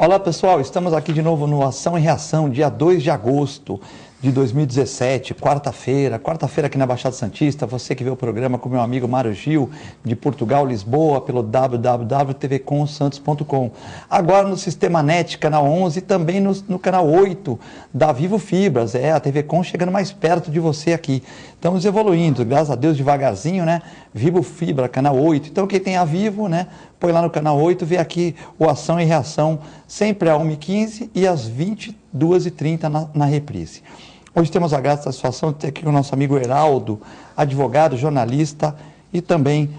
Olá pessoal, estamos aqui de novo no Ação e Reação, dia 2 de agosto de 2017, quarta-feira aqui na Baixada Santista. Você que vê o programa com meu amigo Mário Gil, de Portugal, Lisboa, pelo www.tvcomsantos.com. Agora no Sistema NET, canal 11 e também no canal 8 da Vivo Fibras. A TV Com chegando mais perto de você aqui. Estamos evoluindo, graças a Deus, devagarzinho, né? Vivo Fibra, canal 8. Então quem tem a Vivo, né? Põe lá no canal 8, vê aqui o Ação e Reação, sempre às 1h15 e às 22h30 na reprise. Hoje temos a grata satisfação de ter aqui com o nosso amigo Heraldo, advogado, jornalista e também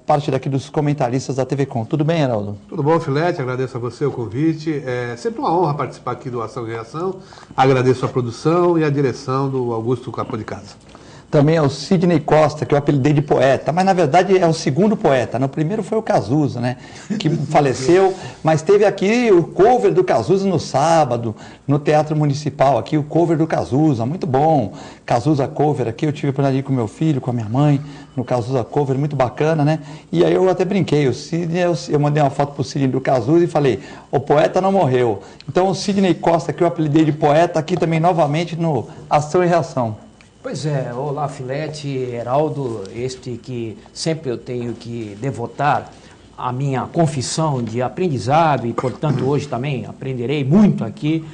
parte daqui dos comentaristas da TV Com. Tudo bem, Heraldo? Tudo bom, Filete? Agradeço a você o convite. É sempre uma honra participar aqui do Ação e Reação. Agradeço a produção e a direção do Augusto Capô de Casa. Também é o Sidney Costa, que eu apelidei de poeta, mas na verdade é o segundo poeta, né? O primeiro foi o Cazuza, né? Que faleceu, mas teve aqui o cover do Cazuza no sábado, no Teatro Municipal, aqui o cover do Cazuza, muito bom. Cazuza cover aqui, eu tive por ali com meu filho, com a minha mãe, no Cazuza cover, muito bacana, né? E aí eu até brinquei, o Sidney, eu mandei uma foto pro Sidney do Cazuza e falei, o poeta não morreu. Então o Sidney Costa, que eu apelidei de poeta, aqui também novamente no Ação e Reação. Pois é, olá Filete, Heraldo, este que sempre eu tenho que devotar a minha confissão de aprendizado e, portanto, hoje também aprenderei muito aqui,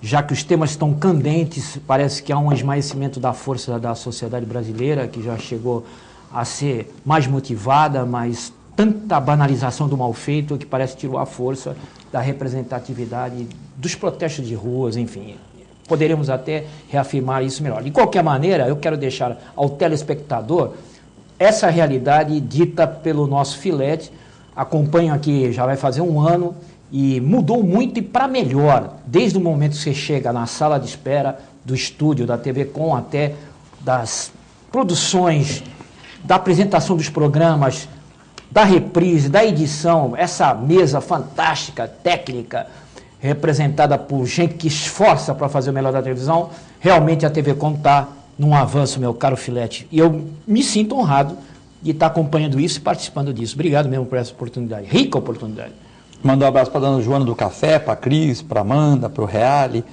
já que os temas estão candentes, parece que há um esmaecimento da força da sociedade brasileira, que já chegou a ser mais motivada, mas tanta banalização do mal feito que parece que tirou a força da representatividade dos protestos de ruas, enfim. Poderemos até reafirmar isso melhor. De qualquer maneira, eu quero deixar ao telespectador essa realidade dita pelo nosso Filete. Acompanho aqui, já vai fazer um ano, e mudou muito e para melhor. Desde o momento que você chega na sala de espera do estúdio da TV Com até das produções, da apresentação dos programas, da reprise, da edição, essa mesa fantástica, técnica, representada por gente que esforça para fazer o melhor da televisão, realmente a TV Com está num avanço, meu caro Filete. E eu me sinto honrado de estar acompanhando isso e participando disso. Obrigado mesmo por essa oportunidade, rica oportunidade. Mandar um abraço para a dona Joana do Café, para a Cris, para a Amanda, para o Reale,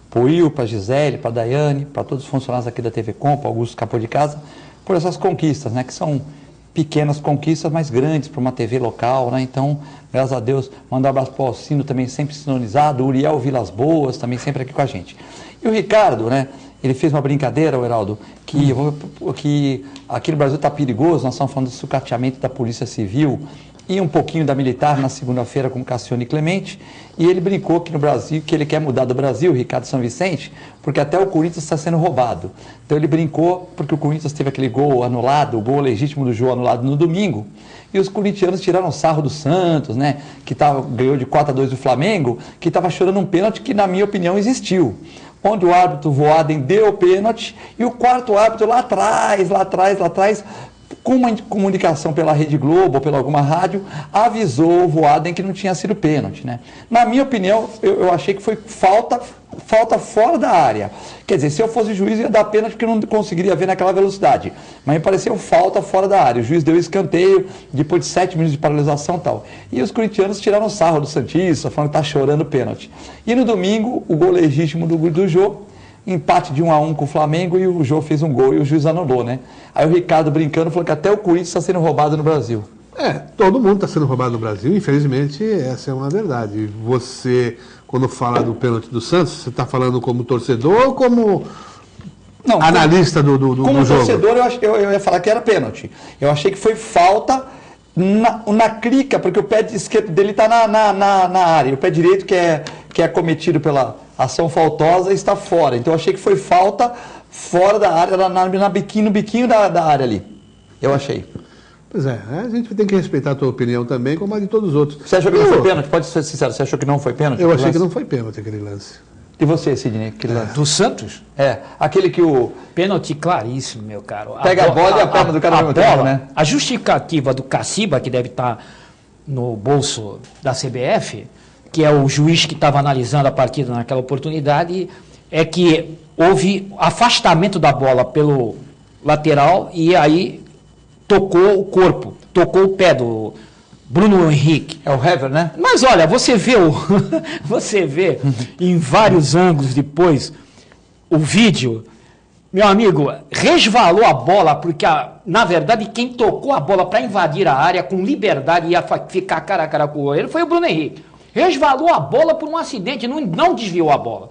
para o Will, para a Gisele, para a Daiane, para todos os funcionários aqui da TV Com, para Augusto Capô de Casa, por essas conquistas, né, que são pequenas conquistas, mas grandes para uma TV local, né? Então, graças a Deus, mandar um abraço para o Alcino, também sempre sintonizado, o Uriel Vilas Boas, também sempre aqui com a gente. E o Ricardo, né? Ele fez uma brincadeira, o Heraldo, que aqui no Brasil está perigoso, nós estamos falando do sucateamento da Polícia Civil e um pouquinho da militar na segunda-feira com Cassione Clemente, e ele brincou que no Brasil, que ele quer mudar do Brasil, Ricardo São Vicente, porque até o Corinthians está sendo roubado. Então ele brincou porque o Corinthians teve aquele gol anulado, o gol legítimo do jogo anulado no domingo, e os corintianos tiraram sarro do Santos, né, que ganhou de 4-2 do Flamengo, que estava chorando um pênalti que, na minha opinião, existiu. Onde o árbitro Voaden deu o pênalti, e o quarto árbitro lá atrás, com uma comunicação pela Rede Globo ou pela alguma rádio, avisou o Voaden que não tinha sido pênalti, né? Na minha opinião, eu achei que foi falta fora da área. Quer dizer, se eu fosse juiz, ia dar pênalti porque eu não conseguiria ver naquela velocidade. Mas me pareceu falta fora da área. O juiz deu escanteio, depois de 7 minutos de paralisação e tal. E os corintianos tiraram sarro do Santista, falando que está chorando pênalti. E no domingo, o gol legítimo do jogo, empate de 1-1 com o Flamengo, e o Jô fez um gol e o juiz anulou, né? Aí o Ricardo brincando falou que até o Corinthians está sendo roubado no Brasil. Todo mundo está sendo roubado no Brasil, infelizmente essa é uma verdade. Você, quando fala do pênalti do Santos, você está falando como torcedor ou como analista do jogo? Como torcedor, eu ia falar que era pênalti. Eu achei que foi falta na crica, porque o pé esquerdo dele está na área, o pé direito que é cometido pela ação faltosa está fora. Então eu achei que foi falta fora da área, no biquinho da área ali. Eu achei. Pois é, a gente tem que respeitar a tua opinião também, como a de todos os outros. Você achou que não foi pênalti? Pode ser sincero, você achou que não foi pênalti? Eu achei que não foi pênalti aquele lance. E você, Sidney? Do Santos? Aquele que o... Pênalti claríssimo, meu caro. Pega a bola e a perna do cara ao mesmo tempo, né? A justificativa do Caciba, que deve estar no bolso da CBF, que é o juiz que estava analisando a partida naquela oportunidade, é que houve afastamento da bola pelo lateral e aí tocou o corpo, tocou o pé do Bruno Henrique. É o Hever, né? Mas olha, você vê em vários ângulos depois o vídeo, meu amigo, resvalou a bola, porque na verdade quem tocou a bola para invadir a área com liberdade e ia ficar cara a cara com o goleiro foi o Bruno Henrique. Resvalou a bola por um acidente, não desviou a bola.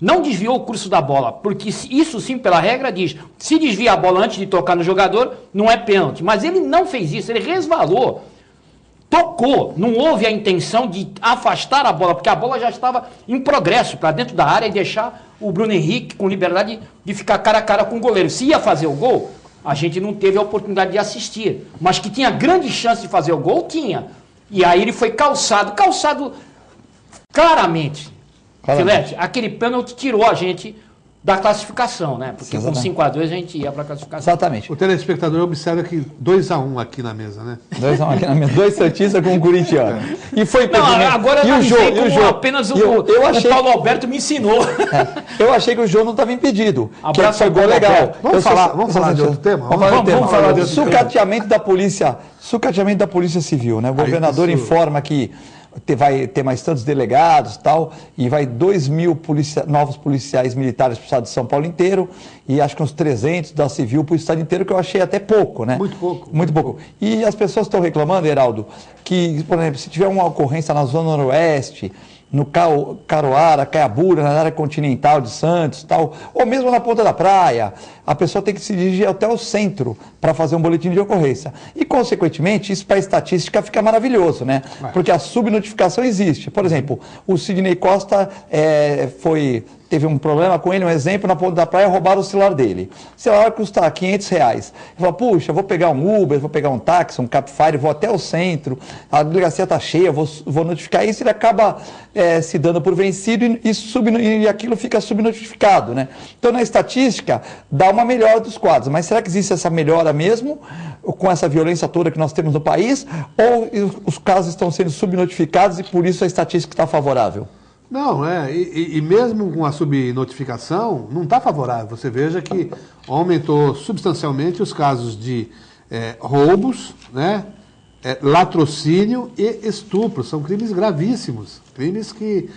Não desviou o curso da bola, porque isso sim, pela regra, diz, se desvia a bola antes de tocar no jogador, não é pênalti. Mas ele não fez isso, ele resvalou. Tocou, não houve a intenção de afastar a bola, porque a bola já estava em progresso para dentro da área e deixar o Bruno Henrique com liberdade de ficar cara a cara com o goleiro. Se ia fazer o gol, a gente não teve a oportunidade de assistir, mas que tinha grande chance de fazer o gol, tinha. E aí ele foi calçado claramente. Filete, aquele pênalti tirou a gente da classificação, né? Porque exatamente. Com 5-2 a gente ia para a classificação. Exatamente. O telespectador observa que 2-1 aqui na mesa, né? 2-1 aqui na mesa. 2 santistas com o corintiano. E foi não, agora eu analisei como apenas o Paulo Alberto me ensinou. Eu achei que o jogo não estava impedido. Abraço, que foi gol legal. Vamos falar de outro tema? Vamos falar de outro tema. Sucateamento da Polícia Civil, né? O governador informa que vai ter mais tantos delegados tal, e vai 2.000 novos policiais militares para o estado de São Paulo inteiro, e acho que uns 300 da Civil para o estado inteiro, que eu achei até pouco, né? Muito pouco. Muito pouco. E as pessoas estão reclamando, Heraldo, que, por exemplo, se tiver uma ocorrência na Zona Noroeste, no Caruara, Caiabura, na área continental de Santos, tal, ou mesmo na ponta da praia, a pessoa tem que se dirigir até o centro para fazer um boletim de ocorrência. E, consequentemente, isso para a estatística fica maravilhoso, né? Porque a subnotificação existe. Por exemplo, o Sidney Costa teve um problema com ele, um exemplo, na ponta da praia, roubaram o celular dele. O celular custa R$500. Ele falou, puxa, vou pegar um Uber, vou pegar um táxi, um Cabify, vou até o centro, a delegacia está cheia, vou notificar isso, ele acaba se dando por vencido e aquilo fica subnotificado, né? Então, na estatística, dá uma melhora dos quadros, mas será que existe essa melhora mesmo, com essa violência toda que nós temos no país, ou os casos estão sendo subnotificados e por isso a estatística está favorável? Não, e mesmo com a subnotificação, não está favorável. Você veja que aumentou substancialmente os casos de roubos, né, latrocínio e estupro. São crimes gravíssimos. Crimes que,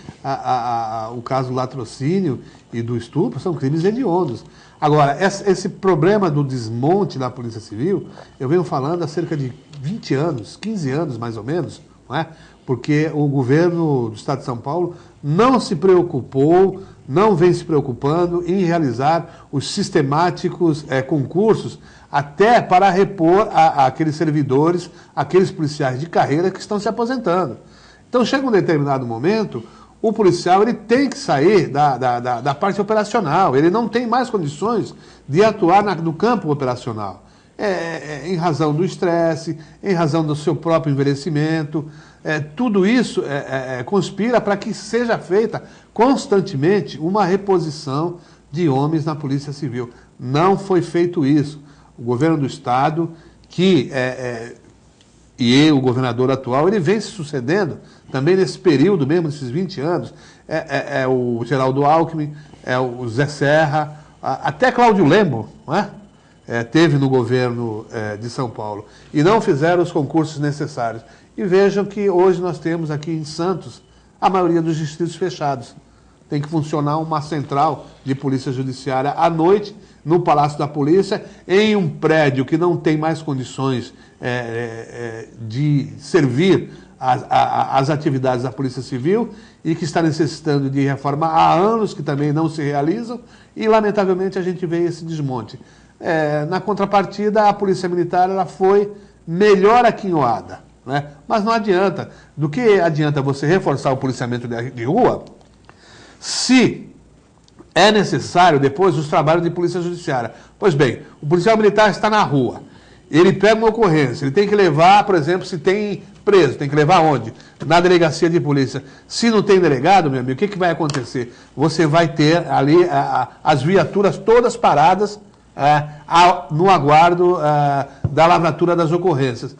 o caso do latrocínio e do estupro são crimes hediondos. Agora, esse problema do desmonte da Polícia Civil, eu venho falando há cerca de 20 anos, 15 anos mais ou menos, não é? Porque o governo do Estado de São Paulo não se preocupou, não vem se preocupando em realizar os sistemáticos concursos, até para repor aqueles servidores, aqueles policiais de carreira que estão se aposentando. Então, chega um determinado momento, o policial ele tem que sair da parte operacional, ele não tem mais condições de atuar no campo operacional. Em razão do estresse, em razão do seu próprio envelhecimento, tudo isso conspira para que seja feita constantemente uma reposição de homens na Polícia Civil. Não foi feito isso. O governo do Estado, e o governador atual, ele vem se sucedendo também nesse período mesmo, nesses 20 anos. O Geraldo Alckmin, o Zé Serra, até Cláudio Lembo, não é? Teve no governo de São Paulo, e não fizeram os concursos necessários. E vejam que hoje nós temos aqui em Santos a maioria dos distritos fechados. Tem que funcionar uma central de polícia judiciária à noite, no Palácio da Polícia, em um prédio que não tem mais condições de servir as atividades da Polícia Civil e que está necessitando de reforma há anos, que também não se realizam, e lamentavelmente a gente vê esse desmonte. Na contrapartida, a Polícia Militar ela foi melhor aquinhoada, né? Mas não adianta. Do que adianta você reforçar o policiamento de rua se é necessário depois os trabalhos de polícia judiciária? Pois bem, o policial militar está na rua, ele pega uma ocorrência, ele tem que levar, por exemplo, se tem preso, tem que levar onde? Na delegacia de polícia. Se não tem delegado, meu amigo, o que vai acontecer? Você vai ter ali as viaturas todas paradas no aguardo da lavratura das ocorrências.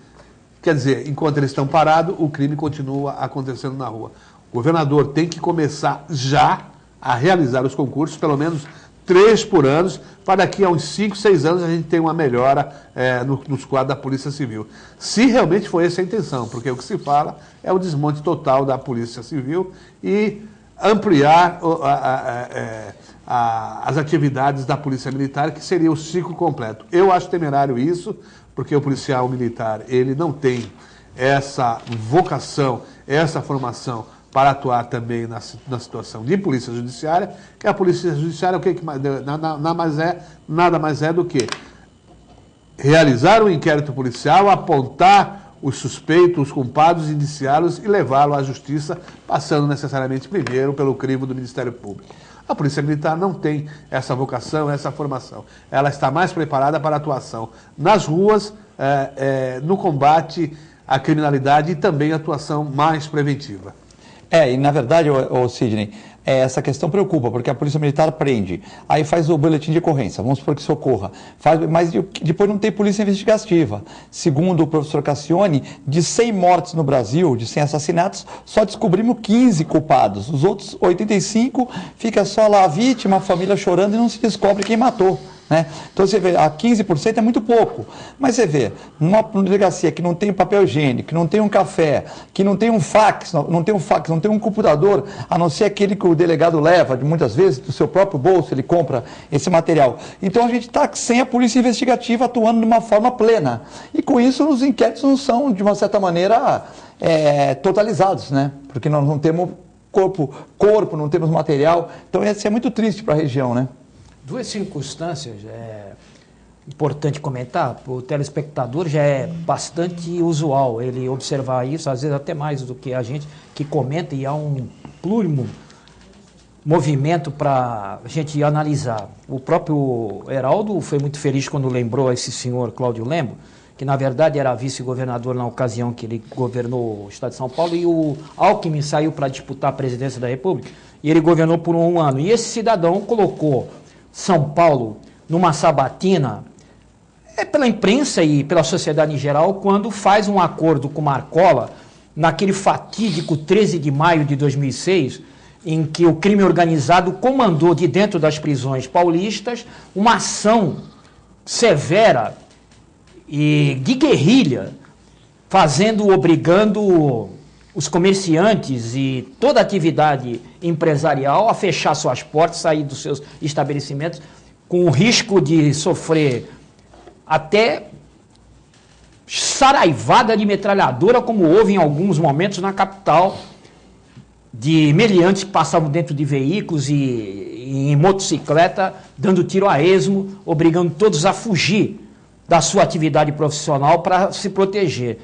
Quer dizer, enquanto eles estão parados, o crime continua acontecendo na rua. O governador tem que começar já a realizar os concursos, pelo menos 3 por ano, para daqui a uns 5, 6 anos a gente ter uma melhora nos quadros da Polícia Civil. Se realmente foi essa a intenção, porque o que se fala é o desmonte total da Polícia Civil e ampliar as atividades da Polícia Militar, que seria o ciclo completo. Eu acho temerário isso, porque o policial militar ele não tem essa vocação, essa formação para atuar também na situação de polícia judiciária, que a polícia judiciária o que nada mais é do que realizar um inquérito policial, apontar os suspeitos, os culpados, indiciá-los e levá-los à justiça, passando necessariamente primeiro pelo crivo do Ministério Público. A Polícia Militar não tem essa vocação, essa formação. Ela está mais preparada para a atuação nas ruas, no combate à criminalidade e também atuação mais preventiva. E na verdade, Sidney, essa questão preocupa, porque a Polícia Militar prende, aí faz o boletim de ocorrência, vamos supor que socorra, mas depois não tem polícia investigativa. Segundo o professor Cassione, de 100 mortes no Brasil, de 100 assassinatos, só descobrimos 15 culpados. Os outros 85 fica só lá a vítima, a família chorando e não se descobre quem matou. Né? Então você vê, a 15% é muito pouco, mas você vê, numa delegacia que não tem papel higiênico, que não tem um café, que não tem um fax, não tem um computador, a não ser aquele que o delegado leva, muitas vezes, do seu próprio bolso, ele compra esse material. Então a gente está sem a polícia investigativa atuando de uma forma plena. E com isso os inquéritos não são, de uma certa maneira, totalizados, né? Porque nós não temos corpo, não temos material. Então isso é muito triste para a região, né? Duas circunstâncias importante comentar, para o telespectador já é bastante usual ele observar isso, às vezes até mais do que a gente que comenta, e há um plurimo movimento para a gente analisar. O próprio Heraldo foi muito feliz quando lembrou esse senhor Cláudio Lembo, que na verdade era vice-governador na ocasião que ele governou o estado de São Paulo, e o Alckmin saiu para disputar a presidência da República, e ele governou por um ano. E esse cidadão colocou São Paulo numa sabatina, pela imprensa e pela sociedade em geral, quando faz um acordo com Marcola, naquele fatídico 13 de maio de 2006, em que o crime organizado comandou de dentro das prisões paulistas uma ação severa e de guerrilha, obrigando os comerciantes e toda a atividade empresarial a fechar suas portas, sair dos seus estabelecimentos, com o risco de sofrer até saraivada de metralhadora, como houve em alguns momentos na capital, de meliantes que passavam dentro de veículos e em motocicleta, dando tiro a esmo, obrigando todos a fugir da sua atividade profissional para se proteger.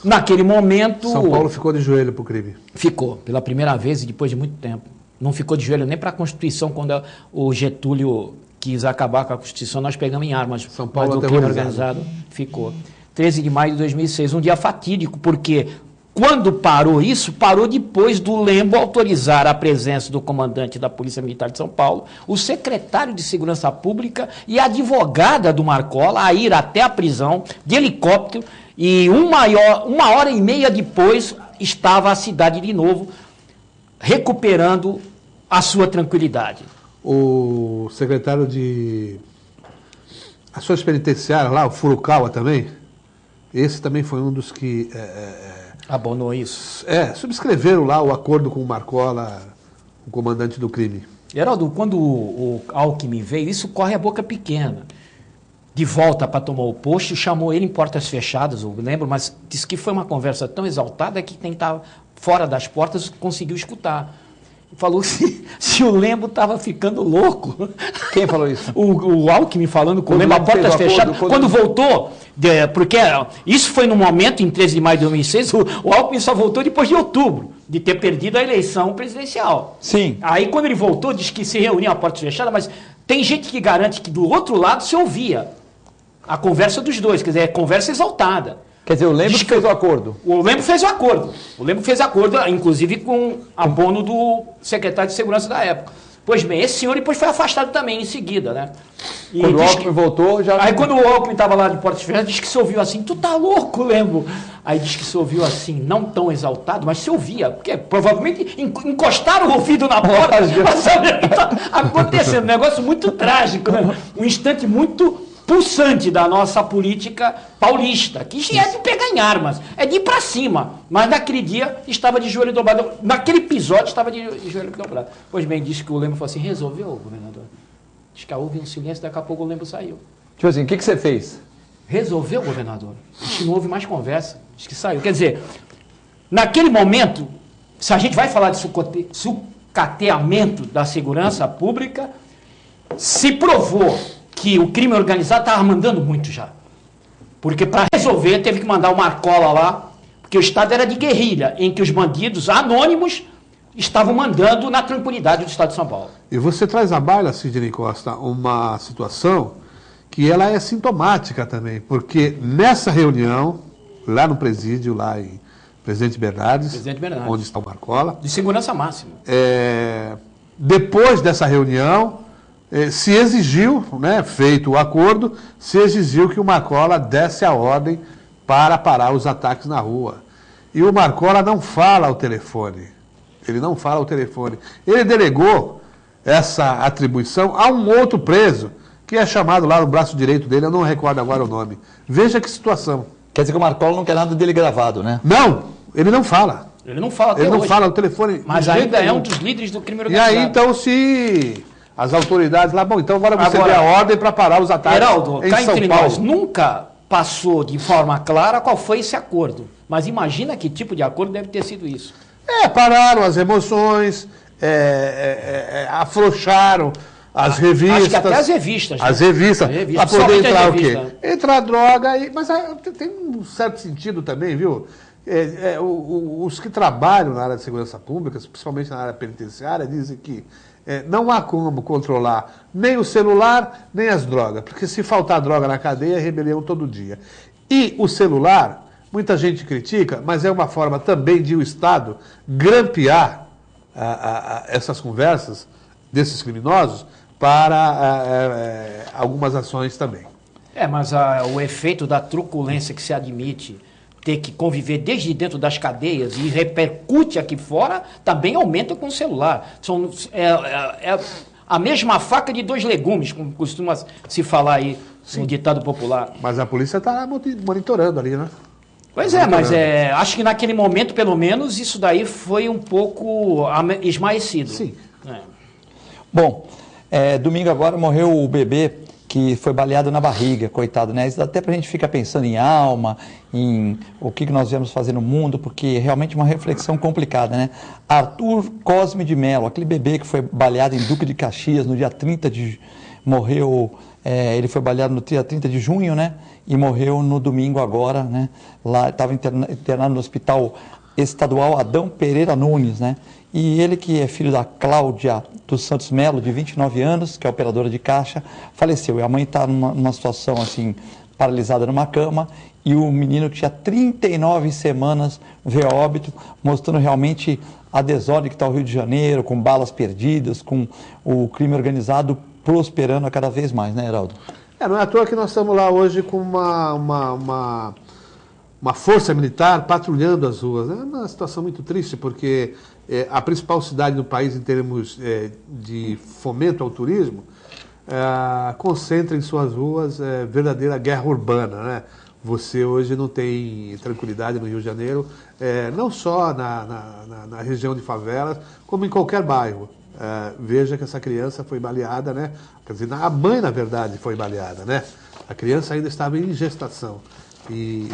Naquele momento... São Paulo ficou de joelho para o crime. Ficou, pela primeira vez e depois de muito tempo. Não ficou de joelho nem para a Constituição, quando o Getúlio quis acabar com a Constituição, nós pegamos em armas. São Paulo mas o crime organizado ficou. 13 de maio de 2006, um dia fatídico, porque quando parou isso, parou depois do Lembo autorizar a presença do comandante da Polícia Militar de São Paulo, o secretário de Segurança Pública e a advogada do Marcola a ir até a prisão de helicóptero, e uma hora e meia depois estava a cidade de novo recuperando a sua tranquilidade. O secretário de Ações Penitenciárias lá, o Furukawa também, esse também foi um dos que... abonou isso? Subscreveram lá o acordo com o Marcola, o comandante do crime. Heraldo, quando o Alckmin veio, isso corre a boca pequena. De volta para tomar o posto, chamou ele em portas fechadas, eu lembro, mas disse que foi uma conversa tão exaltada que quem estava fora das portas conseguiu escutar. Falou se o Lembo estava ficando louco. Quem falou isso? O Alckmin falando com o Lembo, a portas fechadas. Quando voltou, porque isso foi no momento, em 13 de maio de 2006, o Alckmin só voltou depois de outubro, de ter perdido a eleição presidencial. Sim. Aí quando ele voltou, disse que se reuniam a portas fechadas, mas tem gente que garante que do outro lado se ouvia a conversa dos dois, quer dizer, conversa exaltada. Quer dizer, o Lembo fez o acordo. O Lembo fez o acordo. O Lembo fez acordo, inclusive com abono do secretário de Segurança da época. Pois bem, esse senhor depois foi afastado também em seguida, né? E quando o Alckmin voltou, já... Aí quando o Alckmin estava lá de Portas Ferradas, disse que se ouviu assim, tu tá louco, Lembo? Aí diz que se ouviu assim, não tão exaltado, mas se ouvia, porque provavelmente encostaram o ouvido na porta para saber o que está acontecendo. Um negócio muito trágico, né? Um instante muito pulsante da nossa política paulista, que é de pegar em armas, é de ir para cima. Mas naquele dia estava de joelho dobrado, naquele episódio estava de joelho dobrado. Pois bem, disse que o Lembo falou assim, resolveu, governador? Diz que houve um silêncio, daqui a pouco o Lembo saiu. Tipo assim, o que você fez? Resolveu, governador? Diz que não houve mais conversa, diz que saiu. Quer dizer, naquele momento, se a gente vai falar de sucateamento da segurança pública, se provou que o crime organizado estava mandando muito já. Porque para resolver teve que mandar o Marcola lá, porque o Estado era de guerrilha, em que os bandidos anônimos estavam mandando na tranquilidade do Estado de São Paulo. E você traz à baila, Sidney Costa, uma situação que ela é sintomática também, porque nessa reunião, lá no presídio, lá em Presidente Bernardes, onde está o Marcola... De segurança máxima. Depois dessa reunião, se exigiu, né, feito o acordo, se exigiu que o Marcola desse a ordem para parar os ataques na rua. E o Marcola não fala ao telefone. Ele não fala ao telefone. Ele delegou essa atribuição a um outro preso, que é chamado lá no braço direito dele, eu não recordo agora o nome. Veja que situação. Quer dizer que o Marcola não quer nada dele gravado, né? Não, ele não fala. Ele não fala até Ele não hoje. fala ao telefone. Mas ainda é um dos líderes do crime E organizado. aí, então, se as autoridades lá... Bom, então agora você dê a ordem para parar os ataques Heraldo, em cá São entre Paulo. nós, nunca passou de forma clara qual foi esse acordo. Mas imagina que tipo de acordo deve ter sido isso. Pararam as emoções, afrouxaram as revistas. Acho que até as revistas. Né? As revistas. Para poder Somente entrar as o quê? revistas. Entrar droga, mas tem um certo sentido também, viu? Os que trabalham na área de segurança pública, principalmente na área penitenciária, dizem que não há como controlar nem o celular, nem as drogas. Porque se faltar droga na cadeia, é rebelião todo dia. E o celular... Muita gente critica, mas é uma forma também de o Estado grampear essas conversas desses criminosos para algumas ações também. Mas o efeito da truculência que se admite ter que conviver desde dentro das cadeias e repercute aqui fora, também aumenta com o celular. A mesma faca de dois legumes, como costuma se falar aí no ditado popular. Mas a polícia está monitorando ali, né? Pois mas acho que naquele momento, pelo menos, isso daí foi um pouco esmaecido. Sim. Bom, domingo agora morreu o bebê que foi baleado na barriga, coitado, né? Isso dá até pra gente ficar pensando em alma, em o que nós viemos fazer no mundo, porque é realmente uma reflexão complicada, né? Arthur Cosme de Mello, aquele bebê que foi baleado em Duque de Caxias no dia 30 de... morreu... ele foi baleado no dia 30 de junho, né? E morreu no domingo agora, né? Lá estava internado no Hospital Estadual Adão Pereira Nunes, né? E ele, que é filho da Cláudia dos Santos Melo, de 29 anos, que é operadora de caixa, faleceu. E a mãe está numa situação assim, paralisada numa cama, e o menino que tinha 39 semanas veio a óbito, mostrando realmente a desordem que está o Rio de Janeiro, com balas perdidas, com o crime organizado prosperando a cada vez mais, né, Heraldo? Não é à toa que nós estamos lá hoje com uma força militar patrulhando as ruas. É uma situação muito triste, porque a principal cidade do país em termos de fomento ao turismo concentra em suas ruas verdadeira guerra urbana, né? Você hoje não tem tranquilidade no Rio de Janeiro, não só na região de favelas, como em qualquer bairro. Veja que essa criança foi baleada, né? Quer dizer, a mãe, na verdade, foi baleada, né? A criança ainda estava em gestação. E,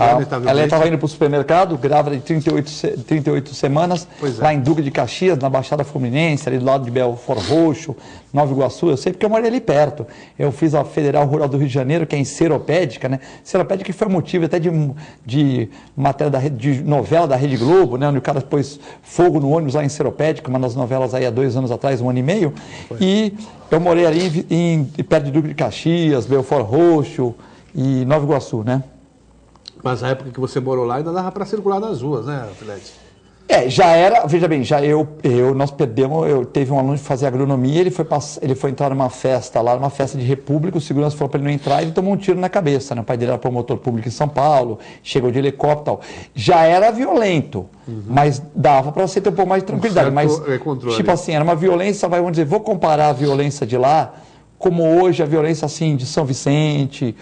ela estava indo para o supermercado, grávida de 38 semanas, lá em Duque de Caxias, na Baixada Fluminense, ali do lado de Belfort Roxo, Nova Iguaçu. Eu sei porque eu morei ali perto. Eu fiz a Federal Rural do Rio de Janeiro, que é em Seropédica, né? Seropédica que foi motivo até de matéria de novela da Rede Globo, né? Onde o cara pôs fogo no ônibus lá em Seropédica, uma das novelas aí há 2 anos atrás, 1 ano e meio. E eu morei ali perto de Duque de Caxias, Belfort Roxo e Nova Iguaçu, né? Mas na época que você morou lá ainda dava para circular nas ruas, né, Filete? Já era, veja bem, nós perdemos, teve um aluno que fazia agronomia, ele foi entrar numa festa lá, numa festa de república, o segurança falou para ele não entrar e ele tomou um tiro na cabeça, né? O pai dele era promotor público em São Paulo, chegou de helicóptero e tal. Já era violento, mas dava para você ter um pouco mais de tranquilidade, mas tipo assim, era uma violência, vamos dizer, vou comparar a violência de lá como hoje a violência assim de São Vicente,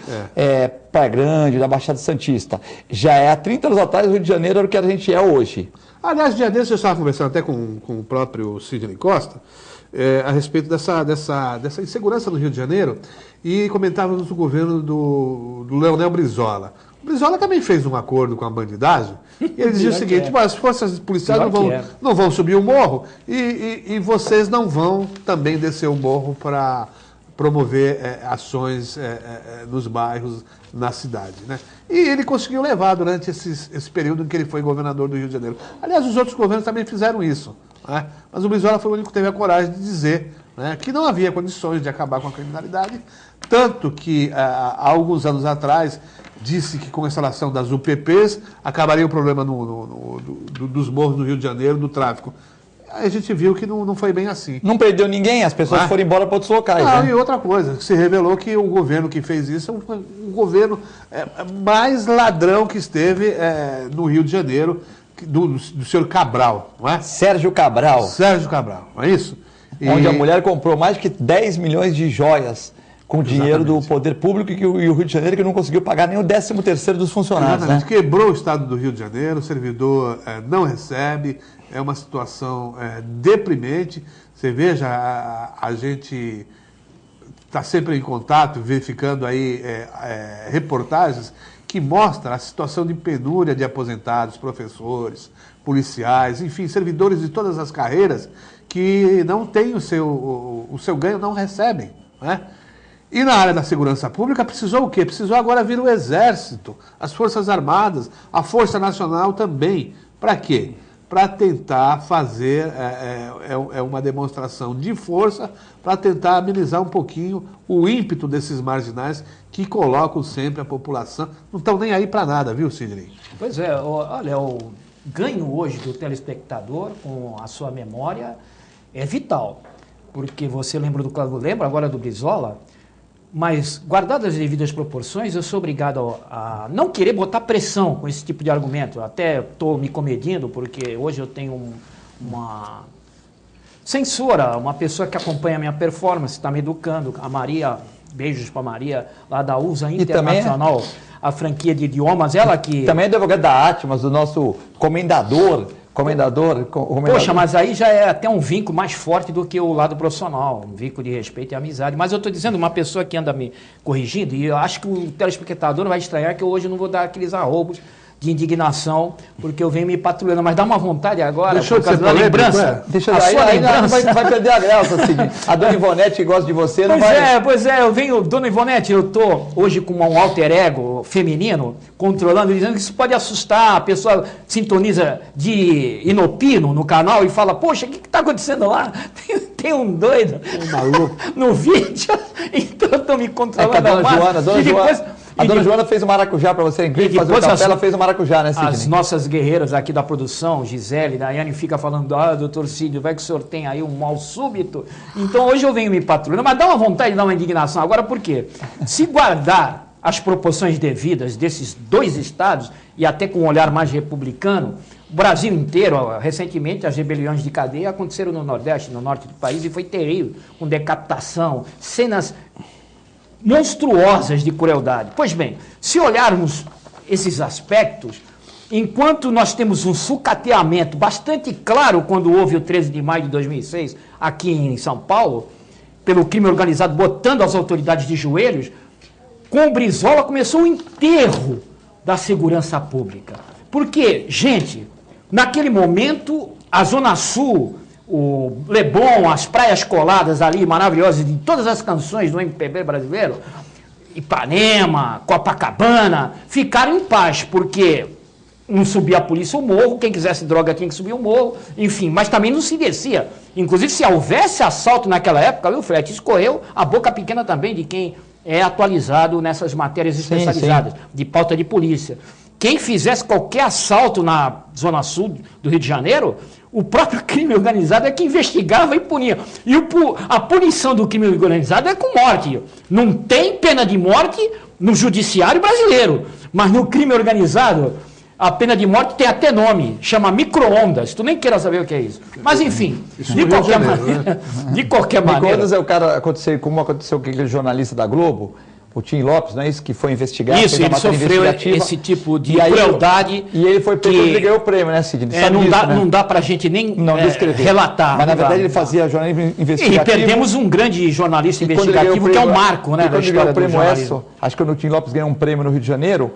Praia Grande, da Baixada Santista. Já há 30 anos atrás, o Rio de Janeiro era o que a gente é hoje. Aliás, dia desses eu estava conversando até com o próprio Sidney Costa a respeito dessa insegurança no Rio de Janeiro e comentávamos do governo do Leonel Brizola. O Brizola também fez um acordo com a bandidagem e ele dizia o seguinte, as forças policiais não vão subir o morro e vocês não vão também descer o morro para promover ações nos bairros, na cidade, né? E ele conseguiu levar durante esse período em que ele foi governador do Rio de Janeiro. Aliás, os outros governos também fizeram isso, né? Mas o Brizola foi o único que teve a coragem de dizer, né, que não havia condições de acabar com a criminalidade, tanto que há alguns anos atrás disse que com a instalação das UPPs acabaria o problema dos morros do Rio de Janeiro, do tráfico. Aí a gente viu que não foi bem assim. Não perdeu ninguém, as pessoas foram embora para outros locais. E outra coisa, se revelou que o governo que fez isso é o governo mais ladrão que esteve no Rio de Janeiro, do senhor Cabral, não é? Sérgio Cabral. Sérgio Cabral, não é isso? Onde a mulher comprou mais de 10 milhões de joias com dinheiro do poder público e o Rio de Janeiro que não conseguiu pagar nem o 13º dos funcionários. Exatamente. Né? Quebrou o estado do Rio de Janeiro, o servidor não recebe, é uma situação deprimente. Você veja, a gente está sempre em contato, verificando aí reportagens que mostram a situação de penúria de aposentados, professores, policiais, enfim, servidores de todas as carreiras que não têm o seu ganho, não recebem, né? E na área da segurança pública precisou o quê? Precisou agora vir o Exército, as Forças Armadas, a Força Nacional também. Para quê? Para tentar fazer uma demonstração de força, para tentar amenizar um pouquinho o ímpeto desses marginais que colocam sempre a população. Não estão nem aí para nada, viu, Sidney? Pois é, olha, o ganho hoje do telespectador com a sua memória é vital. Porque você lembra agora do Brizola, mas, guardadas as devidas proporções, eu sou obrigado a não querer botar pressão com esse tipo de argumento. Até estou me comedindo, porque hoje eu tenho uma censora, uma pessoa que acompanha a minha performance, está me educando, a Maria, beijos para a Maria, lá da USA Internacional, a franquia de idiomas, ela que... Também é advogado da Atmas, do nosso comendador. Poxa, mas aí já é até um vínculo mais forte do que o lado profissional, um vínculo de respeito e amizade. Mas eu estou dizendo, uma pessoa que anda me corrigindo, e eu acho que o telespectador vai estranhar que eu hoje não vou dar aqueles arroubos de indignação, porque eu venho me patrulhando, mas dá uma vontade agora, por causa da lembrança. Deixa a sua lembrança. Vai perder a graça, Sidney. A dona Ivonete, que gosta de você, não vai... Pois é, eu venho, dona Ivonete, eu estou hoje com um alter ego feminino, controlando, dizendo que isso pode assustar, a pessoa sintoniza de inopino no canal e fala, poxa, o que está acontecendo lá? Tem um doido maluco no vídeo, então eu estou me controlando. A dona Joana fez o maracujá para você, em vez de fazer o café, ela fez o maracujá, né, Sidney? As nossas guerreiras aqui da produção, Gisele, Daiane, fica falando, doutor Cídio, vai que o senhor tem aí um mal súbito. Então hoje eu venho me patrulhando, mas dá uma vontade de dar uma indignação. Agora por quê? Se guardar as proporções devidas desses dois estados, e até com um olhar mais republicano, o Brasil inteiro, recentemente, as rebeliões de cadeia aconteceram no Nordeste, no norte do país, e foi terrível, com decapitação, cenas monstruosas de crueldade. Pois bem, se olharmos esses aspectos, enquanto nós temos um sucateamento bastante claro quando houve o 13 de maio de 2006, aqui em São Paulo, pelo crime organizado botando as autoridades de joelhos, com o Brizola começou o enterro da segurança pública. Porque, gente, naquele momento, a Zona Sul, o Leblon, as praias coladas ali, maravilhosas, de todas as canções do MPB brasileiro, Ipanema, Copacabana, ficaram em paz, porque não subia a polícia o morro, quem quisesse droga tinha que subir o morro, enfim, mas também não se descia. Inclusive, se houvesse assalto naquela época, viu, Fred, escorreu a boca pequena também de quem é atualizado nessas matérias especializadas, de pauta de polícia. quem fizesse qualquer assalto na Zona Sul do Rio de Janeiro, o próprio crime organizado é que investigava e punia. E a punição do crime organizado é com morte. Não tem pena de morte no judiciário brasileiro, mas no crime organizado, a pena de morte tem até nome, chama micro-ondas. Tu nem queira saber o que é isso. Mas, enfim, de qualquer maneira... De qualquer maneira... Micro-ondas é o cara, como aconteceu com aquele jornalista da Globo, o Tim Lopes, não é isso? Que foi investigar. Isso, ele sofreu esse tipo de crueldade. E ele foi pego e ganhou o prêmio, né, Sidney? Não dá pra gente nem relatar. Mas, na verdade, ele fazia jornalismo investigativo. E perdemos um grande jornalista investigativo, que é o Marco, né? E quando ele ganhou o prêmio ESSO, acho que o Tim Lopes ganhou um prêmio no Rio de Janeiro,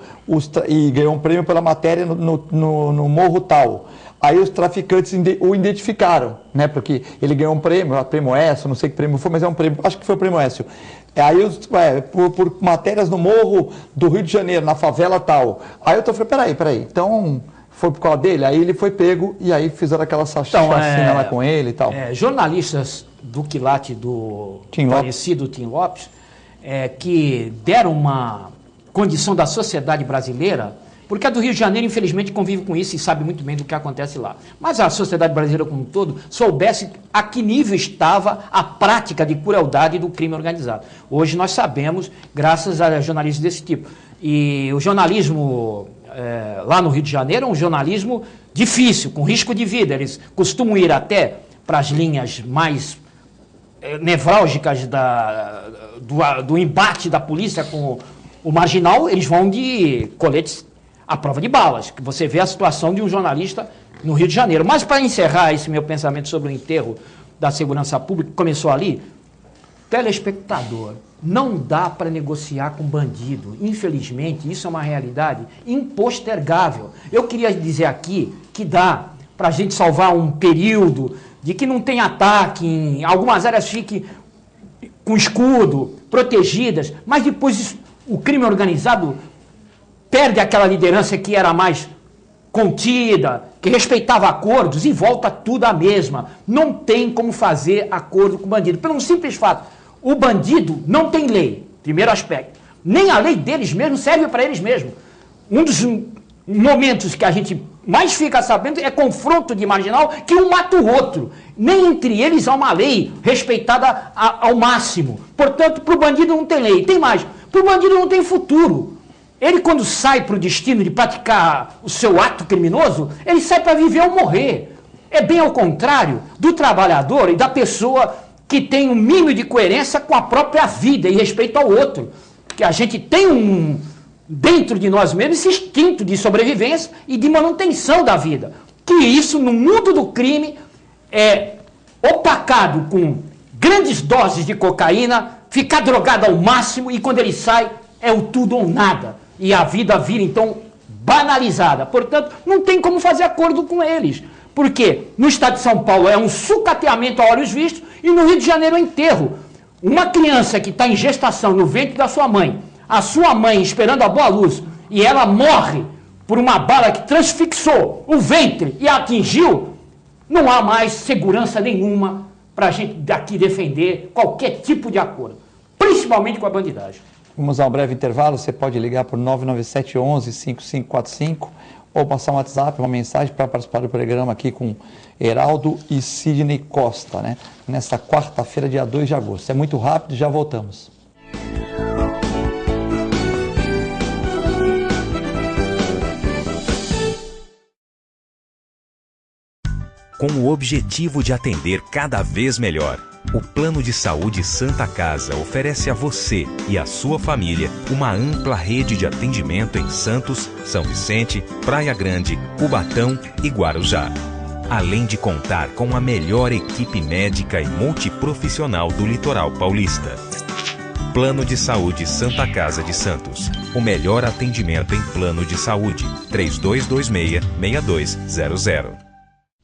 e ganhou um prêmio pela matéria no Morro Tal. Aí os traficantes o identificaram, né? Porque ele ganhou um prêmio, o prêmio ESSO, não sei que prêmio foi, mas é um prêmio, acho que foi o prêmio ESSO. Aí, por matérias no Morro do Rio de Janeiro, na favela tal. Aí eu falei, peraí, então foi por causa dele? Aí ele foi pego e aí fizeram aquela chacina lá com ele e tal. Jornalistas do quilate do falecido Tim Lopes, que deram uma condição da sociedade brasileira, porque a do Rio de Janeiro, infelizmente, convive com isso e sabe muito bem do que acontece lá. Mas a sociedade brasileira como um todo soubesse a que nível estava a prática de crueldade do crime organizado. Hoje nós sabemos, graças a jornalistas desse tipo. E o jornalismo lá no Rio de Janeiro é um jornalismo difícil, com risco de vida. Eles costumam ir até para as linhas mais nevrálgicas do embate da polícia com o marginal, eles vão de coletes à prova de balas, que você vê a situação de um jornalista no Rio de Janeiro. Mas para encerrar esse meu pensamento sobre o enterro da segurança pública, que começou ali, telespectador, não dá para negociar com bandido. Infelizmente, isso é uma realidade impostergável. Eu queria dizer aqui que dá para a gente salvar um período de que não tem ataque, em algumas áreas fiquem com escudo, protegidas, mas depois o crime organizado perde aquela liderança que era mais contida, que respeitava acordos e volta tudo a mesma. Não tem como fazer acordo com o bandido. Pelo simples fato, o bandido não tem lei, primeiro aspecto. Nem a lei deles mesmos serve para eles mesmos. Um dos momentos que a gente mais fica sabendo é confronto de marginal, que um mata o outro. Nem entre eles há uma lei respeitada ao máximo. Portanto, para o bandido não tem lei. Tem mais, para o bandido não tem futuro. Ele, quando sai para o destino de praticar o seu ato criminoso, ele sai para viver ou morrer. É bem ao contrário do trabalhador e da pessoa que tem um mínimo de coerência com a própria vida e respeito ao outro. Que a gente tem dentro de nós mesmos esse instinto de sobrevivência e de manutenção da vida. Que isso, no mundo do crime, é opacado com grandes doses de cocaína, ficar drogado ao máximo e quando ele sai é o tudo ou nada. E a vida vira, então, banalizada. Portanto, não tem como fazer acordo com eles. Porque no estado de São Paulo é um sucateamento a olhos vistos e no Rio de Janeiro é um enterro. Uma criança que está em gestação no ventre da sua mãe, a sua mãe esperando a boa luz, e ela morre por uma bala que transfixou o ventre e a atingiu, não há mais segurança nenhuma para a gente daqui defender qualquer tipo de acordo, principalmente com a bandidagem. Vamos a um breve intervalo, você pode ligar por 997 11 5545 ou passar um WhatsApp, uma mensagem para participar do programa aqui com Heraldo e Sidney Costa, né? Nessa quarta-feira, dia 2 de agosto. É muito rápido, já voltamos. Com o objetivo de atender cada vez melhor, o Plano de Saúde Santa Casa oferece a você e a sua família uma ampla rede de atendimento em Santos, São Vicente, Praia Grande, Cubatão e Guarujá. Além de contar com a melhor equipe médica e multiprofissional do litoral paulista. Plano de Saúde Santa Casa de Santos. O melhor atendimento em plano de saúde. 3226-6200.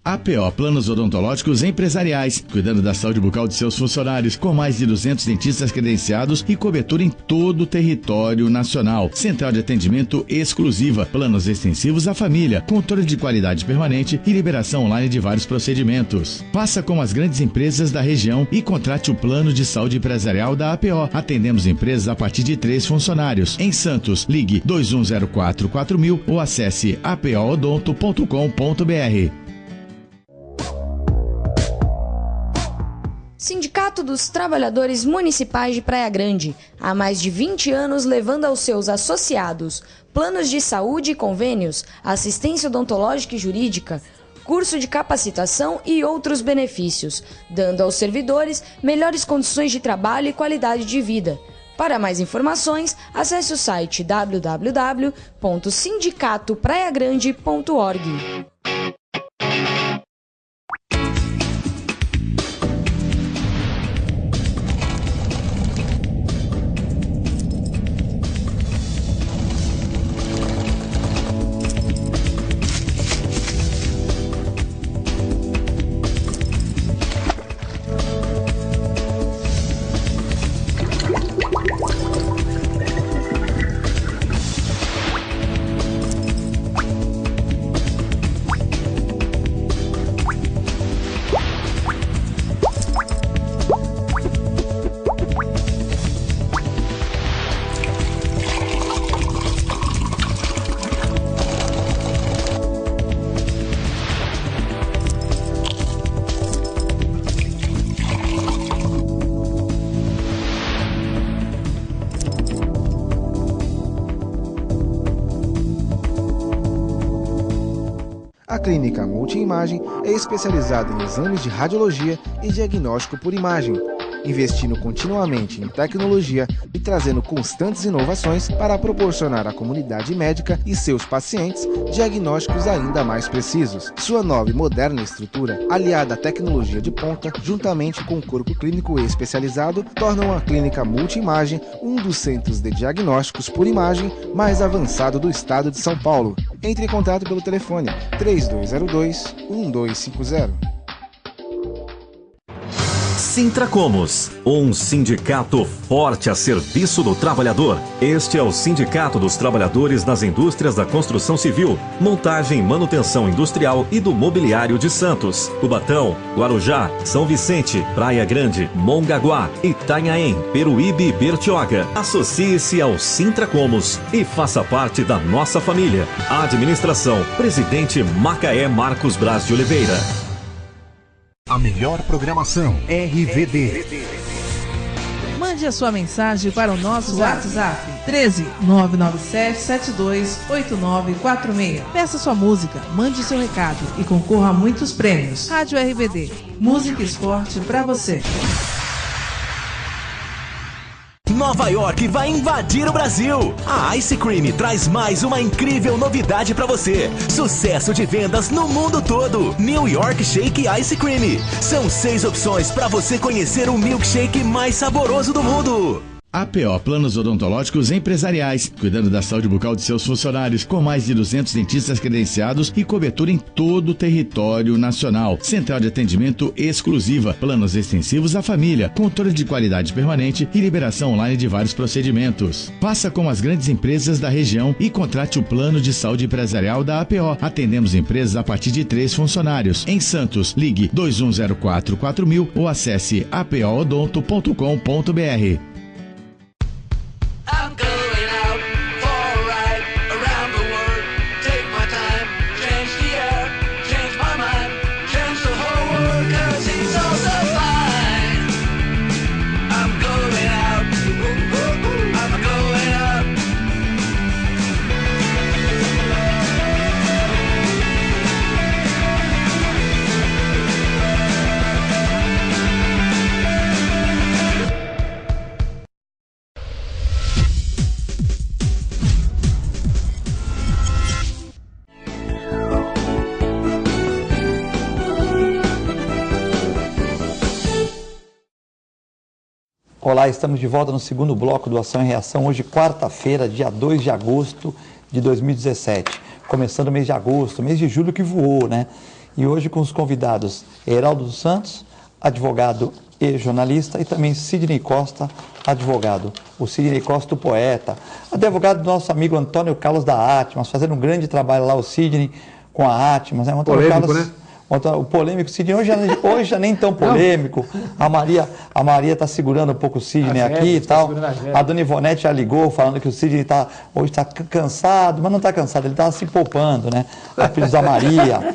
APO Planos Odontológicos Empresariais, cuidando da saúde bucal de seus funcionários, com mais de 200 dentistas credenciados e cobertura em todo o território nacional. Central de atendimento exclusiva, planos extensivos à família, controle de qualidade permanente e liberação online de vários procedimentos. Faça como as grandes empresas da região e contrate o plano de saúde empresarial da APO. Atendemos empresas a partir de 3 funcionários. Em Santos, ligue 2104-4000 ou acesse apoodonto.com.br. Sindicato dos Trabalhadores Municipais de Praia Grande, há mais de 20 anos levando aos seus associados planos de saúde e convênios, assistência odontológica e jurídica, curso de capacitação e outros benefícios, dando aos servidores melhores condições de trabalho e qualidade de vida. Para mais informações, acesse o site www.sindicatopraiagrande.org. A Clínica Multiimagem é especializada em exames de radiologia e diagnóstico por imagem, investindo continuamente em tecnologia e trazendo constantes inovações para proporcionar à comunidade médica e seus pacientes diagnósticos ainda mais precisos. Sua nova e moderna estrutura, aliada à tecnologia de ponta, juntamente com o corpo clínico especializado, tornam a Clínica Multiimagem um dos centros de diagnósticos por imagem mais avançado do estado de São Paulo. Entre em contato pelo telefone 3202-1250. Sintracomos, um sindicato forte a serviço do trabalhador. Este é o Sindicato dos Trabalhadores nas Indústrias da Construção Civil, Montagem e Manutenção Industrial e do Mobiliário de Santos, Cubatão, Guarujá, São Vicente, Praia Grande, Mongaguá, Itanhaém, Peruíbe e Bertioga. Associe-se ao Sintracomos e faça parte da nossa família. Administração, Presidente Macaé Marcos Braz de Oliveira. A melhor programação RVD. Mande a sua mensagem para o nosso WhatsApp 13 997 72 8946. Peça sua música, mande seu recado e concorra a muitos prêmios. Rádio RVD, música e esporte para você. Nova York vai invadir o Brasil. A Ice Cream traz mais uma incrível novidade para você. Sucesso de vendas no mundo todo. New York Shake Ice Cream. São 6 opções para você conhecer o milkshake mais saboroso do mundo. APO Planos Odontológicos Empresariais, cuidando da saúde bucal de seus funcionários, com mais de 200 dentistas credenciados e cobertura em todo o território nacional. Central de atendimento exclusiva, planos extensivos à família, controle de qualidade permanente e liberação online de vários procedimentos. Faça como as grandes empresas da região e contrate o plano de saúde empresarial da APO. Atendemos empresas a partir de 3 funcionários. Em Santos, ligue 2104-4000 ou acesse apoodonto.com.br. I'm going out for a ride around the world. Take my time, change the air, change my mind, change the whole world, 'cause it's all so fine. I'm going out, I'm going out. Olá, estamos de volta no segundo bloco do Ação e Reação, hoje quarta-feira, dia 2 de agosto de 2017. Começando o mês de agosto, mês de julho que voou, né? E hoje com os convidados Heraldo dos Santos, advogado e jornalista, e também Sidney Costa, advogado. O Sidney Costa, o poeta, advogado do nosso amigo Antônio Carlos da Atmas, fazendo um grande trabalho lá, o Sidney com a Atmas, né? O Antônio Polêmico, Carlos, né? O polêmico Sidney, hoje já nem tão polêmico. A Maria está segurando um pouco o Sidney aqui e tal. A dona Ivonete já ligou falando que o Sidney hoje está cansado, mas não está cansado, ele está se poupando, né? A filha da Maria.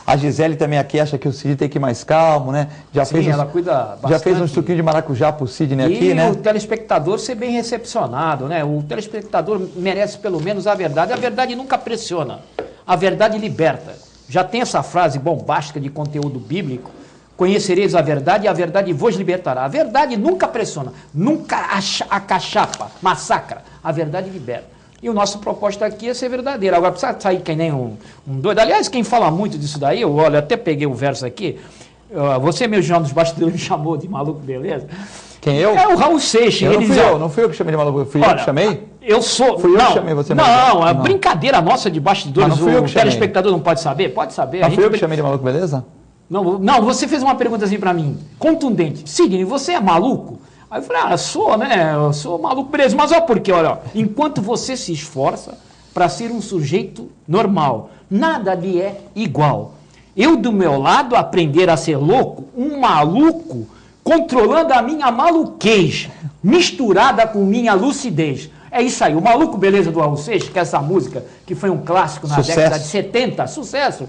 A Gisele também aqui acha que o Sidney tem que ir mais calmo, né? Ela cuida bastante. Já fez um suquinho de maracujá para o Sidney aqui, né? E o telespectador ser bem recepcionado, né? O telespectador merece pelo menos a verdade. A verdade nunca pressiona. A verdade liberta. Já tem essa frase bombástica de conteúdo bíblico: conhecereis a verdade e a verdade vos libertará. A verdade nunca pressiona, nunca acachapa, massacra. A verdade liberta. E o nosso propósito aqui é ser verdadeiro. Agora, precisa sair que nem um doido. Aliás, quem fala muito disso daí, eu até peguei o verso aqui. Você, meu João dos Bastidores, me chamou de maluco, beleza? Quem, eu? É o Raul Seixas. Não fui eu que chamei de maluco, fui eu que chamei? Eu sou... Fui eu que chamei você não, maluco. Não, brincadeira nossa de bastidores, o telespectador não pode saber? Pode saber. Não fui eu que chamei de maluco, beleza? Não, você fez uma pergunta assim pra mim, contundente. Sidney, você é maluco? Aí eu falei, sou, né? Eu sou maluco, beleza. Mas olha por quê, olha. Enquanto você se esforça para ser um sujeito normal, nada lhe é igual. Eu, do meu lado, aprender a ser louco, um maluco, controlando a minha maluquez, misturada com minha lucidez. É isso aí, o Maluco Beleza do Raul Seixas, que é essa música que foi um clássico na década de 70, sucesso,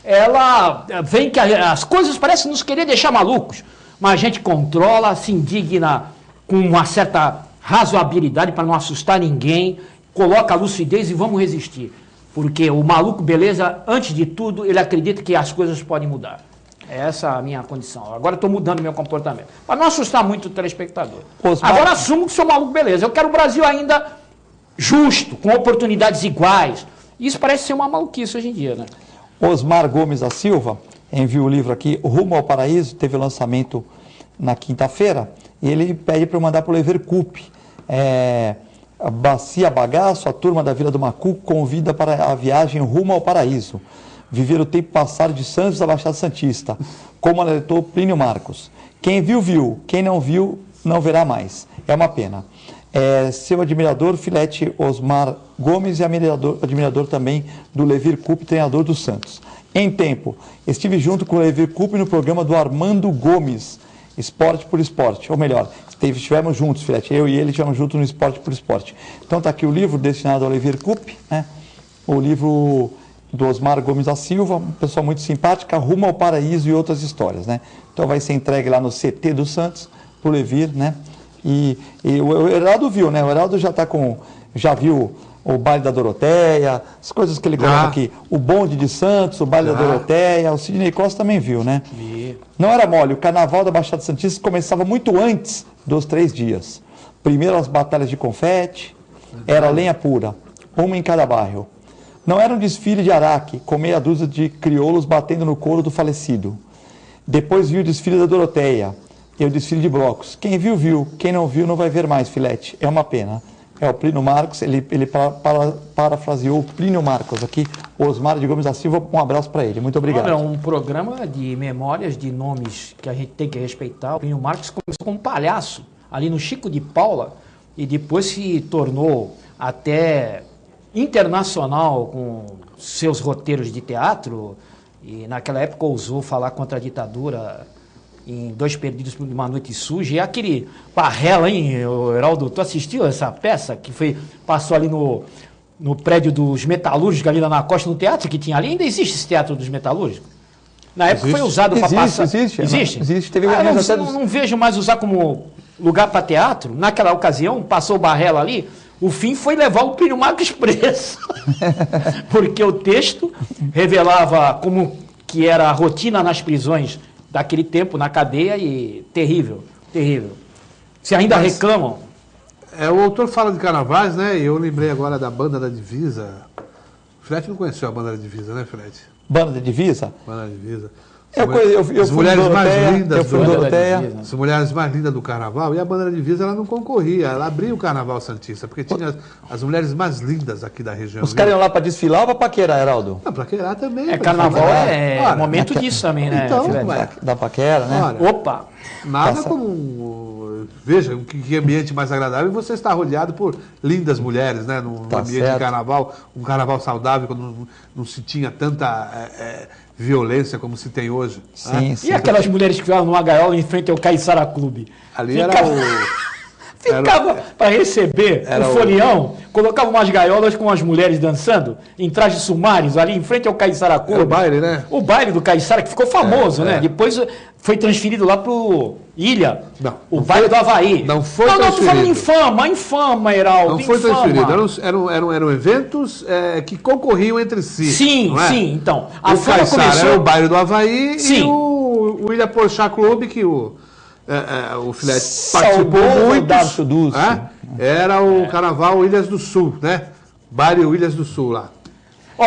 ela vem que as coisas parecem nos querer deixar malucos, mas a gente controla, se indigna com uma certa razoabilidade para não assustar ninguém, coloca a lucidez e vamos resistir. Porque o Maluco Beleza, antes de tudo, ele acredita que as coisas podem mudar. Essa é a minha condição. Agora estou mudando meu comportamento. Para não assustar muito o telespectador. Agora assumo que sou maluco, beleza. Eu quero um Brasil ainda justo, com oportunidades iguais. Isso parece ser uma maluquice hoje em dia, né? Osmar Gomes da Silva enviou o livro aqui, Rumo ao Paraíso, teve o lançamento na quinta-feira, e ele pede para eu mandar para o Lever Cup. A Bacia Bagaço, a turma da Vila do Macuco, convida para a viagem Rumo ao Paraíso. Viver o tempo passado de Santos da Baixada Santista, como alertou Plínio Marcos. Quem viu, viu. Quem não viu, não verá mais. É uma pena. Seu admirador, Filete Osmar Gomes, e admirador também do Levir Cup, treinador do Santos. Em tempo, estive junto com o Levir Cup no programa do Armando Gomes, Esporte por Esporte. Ou melhor, estivemos juntos, Filete. Eu e ele estivemos juntos no Esporte por Esporte. Então está aqui o livro destinado ao Levir Cup, né? O livro do Osmar Gomes da Silva, uma pessoa muito simpática, Rumo ao Paraíso e outras histórias, né? Então vai ser entregue lá no CT do Santos, pro Levir, né? E o Heraldo viu, né? O Heraldo já viu o baile da Doroteia, as coisas que ele coloca aqui, o bonde de Santos, o baile da Doroteia, o Sidney Costa também viu, né? Não era mole, o carnaval da Baixada Santista começava muito antes dos 3 dias. Primeiro as batalhas de confete, era lenha pura, uma em cada bairro. Não era um desfile de araque, com meia dúzia de crioulos batendo no couro do falecido. Depois viu o desfile da Doroteia e o desfile de blocos. Quem viu, viu. Quem não viu, não vai ver mais, Filete. É uma pena. É o Plínio Marcos, ele parafraseou o Plínio Marcos aqui, Osmar de Gomes da Silva, um abraço para ele. Muito obrigado. É um programa de memórias de nomes que a gente tem que respeitar. O Plínio Marcos começou como palhaço, ali no Chico de Paula, e depois se tornou até internacional com seus roteiros de teatro, e naquela época ousou falar contra a ditadura em 2 Perdidos por uma Noite Suja. E aquele Parrela, hein, Heraldo, tu assistiu essa peça que passou ali no prédio dos Metalúrgicos, ali lá na Costa, no teatro que tinha ali? Ainda existe esse teatro dos Metalúrgicos? Na época foi usado para passar... Existe? Teve não vejo mais usar como lugar para teatro. Naquela ocasião, passou o Barrela ali, o fim foi levar o Plínio Marcos preso. Porque o texto revelava como que era a rotina nas prisões daquele tempo, na cadeia, e terrível, terrível. Se ainda reclamam. O autor fala de carnavais, né? E eu lembrei agora da Banda da Divisa. O Filete não conheceu a Banda da Divisa, né, Filete? Banda da Divisa? Banda da Divisa. As mulheres mais lindas eu fui Doroteia. As mulheres mais lindas do carnaval, e a bandeira de divisa ela não concorria, ela abria o carnaval santista, porque tinha as mulheres mais lindas aqui da região. Os caras iam lá para desfilar ou para paquerar, Heraldo? Não, paquerar também. Carnaval momento disso também, né? Então, da paquera, né? Olha, opa! Nada como... Veja, que ambiente mais agradável você está rodeado por lindas mulheres, né? Num ambiente de carnaval, um carnaval saudável, quando não se tinha tanta violência como se tem hoje. Sim, sim. E aquelas mulheres que ficavam numa gaiola em frente ao Caiçara Clube? Ali Ficava para receber o folião, colocava umas gaiolas com as mulheres dançando em trajes sumários ali em frente ao Caiçara Clube. O baile, né? O baile do Caiçara, que ficou famoso, né? Depois foi transferido lá pro Ilha. O baile do Havaí. Não foi transferido. Não, tô falando infama, Heraldo. Não foi transferido. Eram eventos que concorriam entre si. Sim, sim. Então, a fama começou... Era o baile do Havaí e o Ilha Porchat Clube, que o Filete participou muito. Era o Carnaval Ilhas do Sul, né? Baile Ilhas do Sul lá.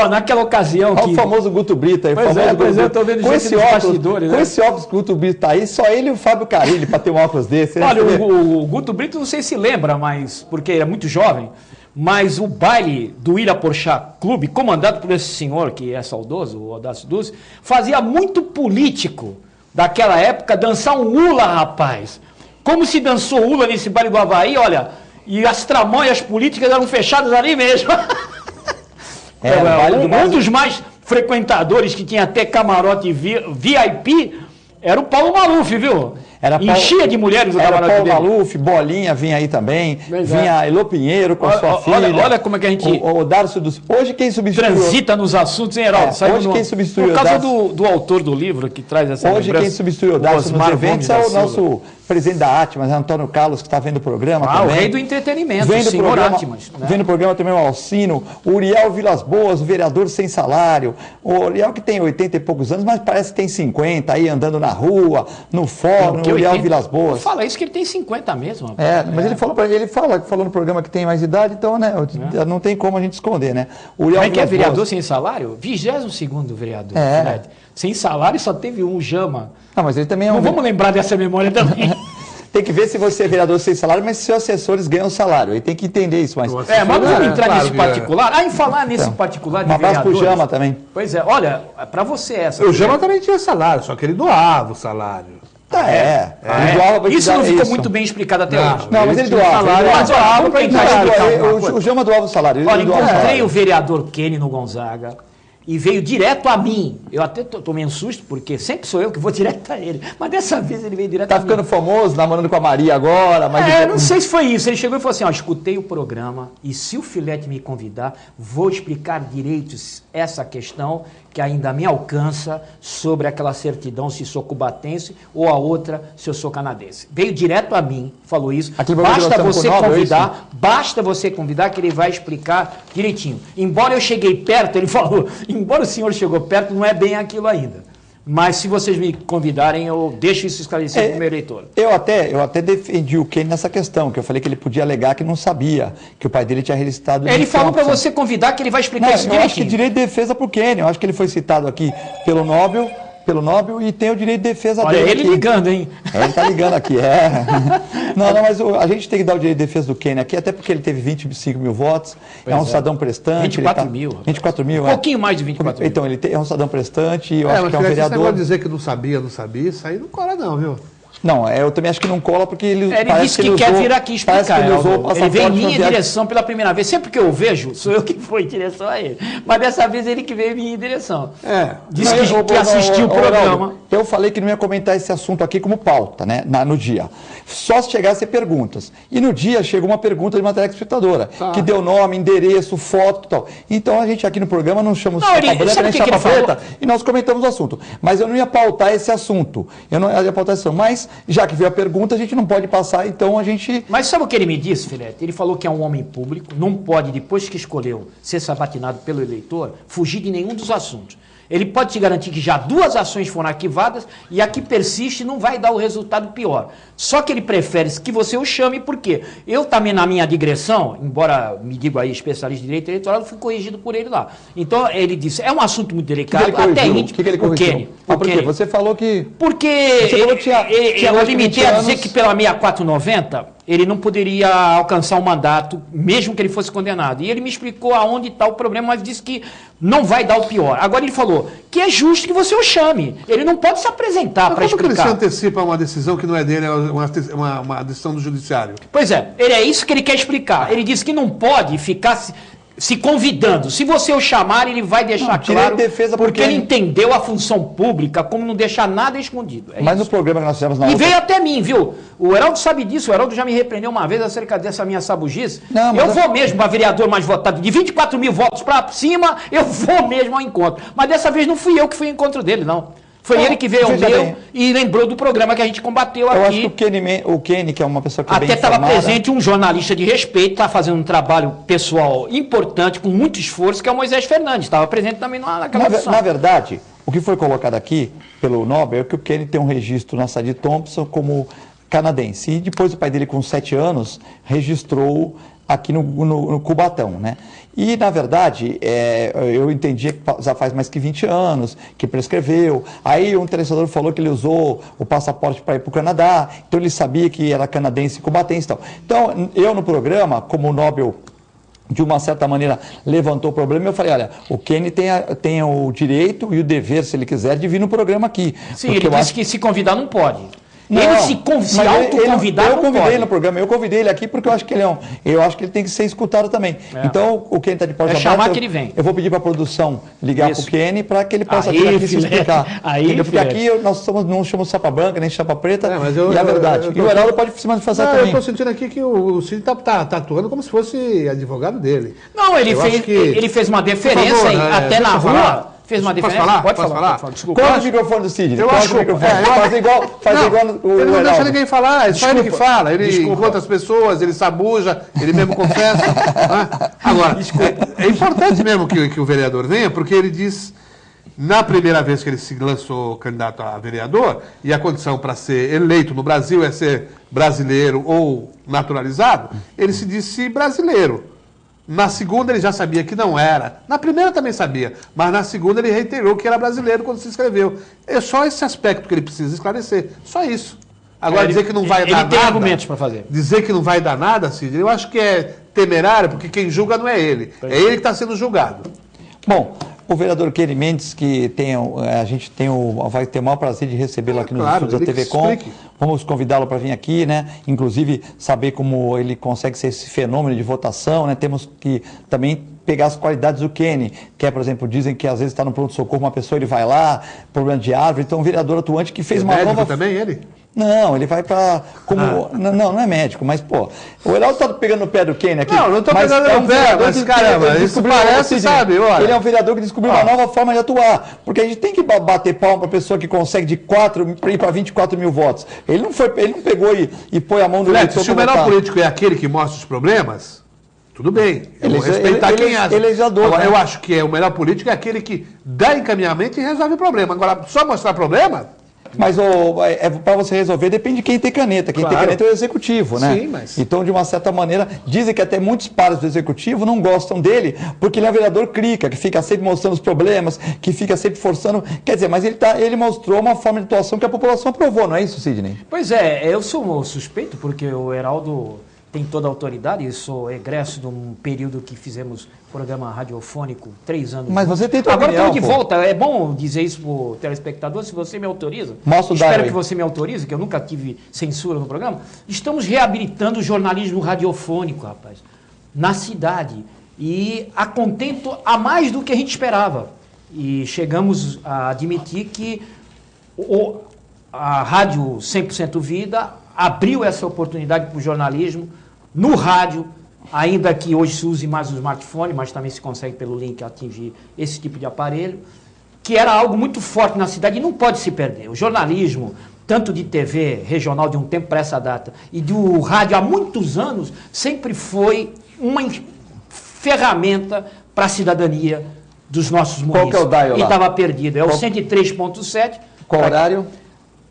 Naquela ocasião o famoso Guto Brito aí. Eu tô vendo com esse óculos, com esse óculos que o Guto Brito tá aí, só ele e o Fábio Carilli para ter um óculos desse. Olha, o Guto Brito não sei se lembra, mas porque ele é muito jovem, mas o baile do Ilha Porchat Clube, comandado por esse senhor que é saudoso, o Audácio Dulce, fazia muito político daquela época dançar um hula, rapaz. Como se dançou hula nesse baile do Havaí, olha, e as tramóias políticas eram fechadas ali mesmo. Um dos mais frequentadores, que tinha até camarote VIP, era o Paulo Maluf, viu? Enchia de mulheres o camarote dele. Paulo Maluf, Bolinha vinha aí também, vinha Elô Pinheiro com sua filha. Olha como é que a gente... O Darcio dos... Hoje quem substituiu... Transita nos assuntos, hein, Heraldo? Hoje quem substituiu por causa do autor do livro que traz essa Hoje quem substituiu o Darcio nos eventos é o nosso presidente da Atmas, Antônio Carlos, que está vendo o programa também. O rei do entretenimento, o senhor Atmas. Né? Vendo o programa também o Alcino, o Uriel Vilas Boas, o vereador sem salário. O Uriel que tem 80 e poucos anos, mas parece que tem 50, aí andando na rua, no fórum, o Uriel Vilas Boas. Fala isso que ele tem 50 mesmo. Mas ele falou no programa que tem mais idade, então, né, não tem como a gente esconder, né? O Uriel Vilas é vereador sem salário? 22º vereador. Sem salário só teve um, Jama. Mas ele também é Não vamos lembrar dessa memória também. Tem que ver se você é vereador sem salário, mas se seus assessores ganham salário. Aí tem que entender isso. Mas vamos entrar nesse particular. Em falar nesse particular de vereadores... Um abraço pro Jama também. Pois é, olha, para você essa... O Jama também tinha salário, só que ele doava o salário. Isso não ficou muito bem explicado até hoje. Não, mas ele doava. O Jama doava o salário. Olha, encontrei o vereador Kenny no Gonzaga. E veio direto a mim. Eu até tomei um susto, porque sempre sou eu que vou direto a ele. Mas dessa vez ele veio direto a mim. Tá ficando famoso, namorando com a Maria agora. Mas não sei se foi isso. Ele chegou e falou assim, escutei o programa e se o Filete me convidar, vou explicar direito essa questão que ainda me alcança sobre aquela certidão se sou cubatense ou a outra se eu sou canadense. Veio direto a mim, falou isso. Basta você convidar que ele vai explicar direitinho. Embora eu cheguei perto, ele falou, embora o senhor chegou perto, não é bem aquilo ainda. Mas se vocês me convidarem, eu deixo isso esclarecido para o meu eleitor. Eu até defendi o Kenny nessa questão, que eu falei que ele podia alegar que não sabia, que o pai dele tinha relicitado... Ele falou para você convidar que ele vai explicar isso direitinho. Eu acho que direito de defesa para o Kenny, eu acho que ele foi citado aqui pelo Nobel e tem o direito de defesa dele. Olha ele aqui. Ligando, hein? Ele está ligando aqui, mas a gente tem que dar o direito de defesa do Kenny aqui, até porque ele teve 25 mil votos, é um cidadão prestante. 24 mil. 24 mil, Um pouquinho mais de 24 mil. Então, ele é um cidadão prestante, eu acho que é um vereador... Você pode dizer que não sabia, isso aí não cola não, viu? Não, eu também acho que não cola porque ele disse que quer vir aqui explicar. Ele veio em minha direção pela primeira vez. Sempre que eu vejo, sou eu que fui em direção a ele. Mas dessa vez ele que veio em minha direção. Disse que assistiu o programa. Eu falei que não ia comentar esse assunto aqui como pauta, né, no dia. Só se chegasse perguntas. E no dia chegou uma pergunta de uma telespectadora, que deu nome, endereço, foto e tal. Então a gente aqui no programa não chama chapa branca nem chapa preta e nós comentamos o assunto. Mas eu não ia pautar esse assunto. Mas já que veio a pergunta, a gente não pode passar, então a gente... Mas sabe o que ele me disse, Filete? Ele falou que é um homem público, não pode, depois que escolheu ser sabatinado pelo eleitor, fugir de nenhum dos assuntos. Ele pode te garantir que já 2 ações foram arquivadas e a que persiste não vai dar o resultado pior. Só que ele prefere que você o chame, porque eu também, na minha digressão, embora me diga aí especialista de direito eleitoral, eu fui corrigido por ele lá. Então, ele disse, é um assunto muito delicado, até íntimo. O que ele corrigiu? Por quê? Você falou que... Porque eu limitei a dizer que pela 6490... ele não poderia alcançar o mandato, mesmo que ele fosse condenado. E ele me explicou aonde está o problema, mas disse que não vai dar o pior. Agora ele falou que é justo que você o chame. Ele não pode se apresentar para explicar. Como que ele se antecipa uma decisão que não é dele, é uma decisão do judiciário? Pois é isso que ele quer explicar. Ele disse que não pode ficar se convidando. Se você o chamar, ele vai deixar claro, porque ele entendeu a função pública como não deixar nada escondido. Mas no programa que nós fizemos na veio até mim, viu? O Heraldo sabe disso, o Heraldo já me repreendeu uma vez acerca dessa minha sabugice. Eu vou mesmo para vereador mais votado, de 24 mil votos para cima, eu vou mesmo ao encontro. Mas dessa vez não fui eu que fui ao encontro dele, não. Foi ele que veio ao meu e lembrou do programa que a gente combateu aqui. Eu acho que o Kenny, que é uma pessoa que até estava presente um jornalista de respeito, está fazendo um trabalho pessoal importante, com muito esforço, que é o Moisés Fernandes. Estava presente também naquela discussão. Na verdade, o que foi colocado aqui pelo Nobel é que o Kenny tem um registro na Sadi Thompson como canadense. E depois o pai dele, com 7 anos, registrou aqui no Cubatão, né? E, na verdade, eu entendia que já faz mais que 20 anos, que prescreveu. Aí um entrevistador falou que ele usou o passaporte para ir para o Canadá, então ele sabia que era canadense e cubatense. Então, eu no programa, como o Nobel, de uma certa maneira, levantou o problema, eu falei, olha, o Kenny tem o direito e o dever, se ele quiser, de vir no programa aqui. Sim, ele disse que se convidar não pode. Ele se autoconvidar. Eu convidei ele no programa, eu convidei ele aqui porque eu acho que ele tem que ser escutado também. Então, o Kenny está de porta aberta. Que ele vem. Eu vou pedir para a produção ligar para o Kenny para que ele possa vir aqui se explicar. Porque aqui nós não chamamos chapa branca, nem chapa preta, e é verdade. E o Heraldo pode se manifestar também. Eu estou sentindo aqui que o Cid está atuando como se fosse advogado dele. Não, ele fez uma deferência até na rua. Fez uma diferença? Pode falar. Desculpa. Corta o microfone do Cid. Faz igual o ele não deixa ninguém falar, é só ele que fala. Ele encontra as pessoas, ele sabuja, ele mesmo confessa. Agora, é importante mesmo que o vereador venha, porque ele diz, na primeira vez que ele se lançou candidato a vereador, e a condição para ser eleito no Brasil é ser brasileiro ou naturalizado, ele se disse brasileiro. Na segunda ele já sabia que não era. Na primeira também sabia. Mas na segunda ele reiterou que era brasileiro quando se inscreveu. É só esse aspecto que ele precisa esclarecer. Só isso. Agora dizer que não vai dar nada... Ele tem argumentos para fazer. Dizer que não vai dar nada, Cid, eu acho que é temerário, porque quem julga não é ele. É ele que está sendo julgado. Bom, o vereador Kenny Mendes, que a gente vai ter o maior prazer de recebê-lo aqui nos estúdios da TV Com. Vamos convidá-lo para vir aqui, né? Inclusive, saber como ele consegue ser esse fenômeno de votação, né? Temos que também pegar as qualidades do Kenny, que é, por exemplo, dizem que às vezes está no pronto-socorro, uma pessoa, ele vai lá, problema de árvore, então um vereador atuante que fez uma nova... também, ele? Não, ele vai para... Não é médico, mas, pô, o Heraldo tá pegando no pé do Kenny aqui. Não estou pegando no pé, mas, caramba, isso parece, sabe? Olha. Ele é um vereador que descobriu uma nova forma de atuar, porque a gente tem que bater palma para a pessoa que consegue de 4 para ir para 24 mil votos. Ele não pegou e põe a mão no eleitor. Se o melhor político é aquele que mostra os problemas, tudo bem. Eu vou respeitar quem acha. Agora, eu acho que o melhor político é aquele que dá encaminhamento e resolve o problema. Agora, só mostrar problema... Mas para você resolver depende de quem tem caneta. Quem tem caneta é o executivo, né? Sim, mas... Então, de uma certa maneira, dizem que até muitos pares do executivo não gostam dele, porque ele é um vereador crica, que fica sempre mostrando os problemas, que fica sempre forçando. Quer dizer, mas ele mostrou uma forma de atuação que a população aprovou, não é isso, Sidney? Pois é, eu sou suspeito, porque o Heraldo tem toda a autoridade, eu sou egresso de um período que fizemos programa radiofônico, 3 anos. Mas você tem tua Agora opinião, estamos de volta, é bom dizer isso para o telespectador, se você me autoriza. Mostra o Espero que você me autorize, que eu nunca tive censura no programa. Estamos reabilitando o jornalismo radiofônico, rapaz, na cidade. E a contento a mais do que a gente esperava. E chegamos a admitir que a Rádio 100% Vida abriu essa oportunidade para o jornalismo no rádio, ainda que hoje se use mais o smartphone, mas também se consegue pelo link atingir esse tipo de aparelho, que era algo muito forte na cidade e não pode se perder. O jornalismo, tanto de TV regional de um tempo para essa data, e do rádio há muitos anos, sempre foi uma ferramenta para a cidadania dos nossos Qual que é o dial lá? E estava perdido. É o 103.7. Qual horário?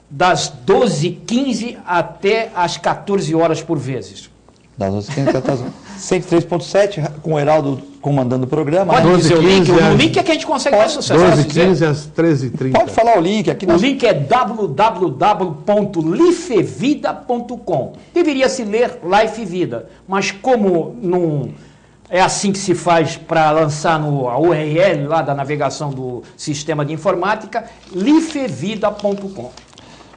Das 12h15 até as 14 horas por vezes. Das 12h15 até 14 horas. 103.7, com o Heraldo comandando o programa. Pode dizer o link? O link é que a gente consegue mais sucesso. 12h15 às 13h30. Pode falar o link aqui. O link é www.lifevida.com. Deveria se ler Life Vida, mas como não é assim que se faz para lançar a URL lá da navegação do sistema de informática, lifevida.com.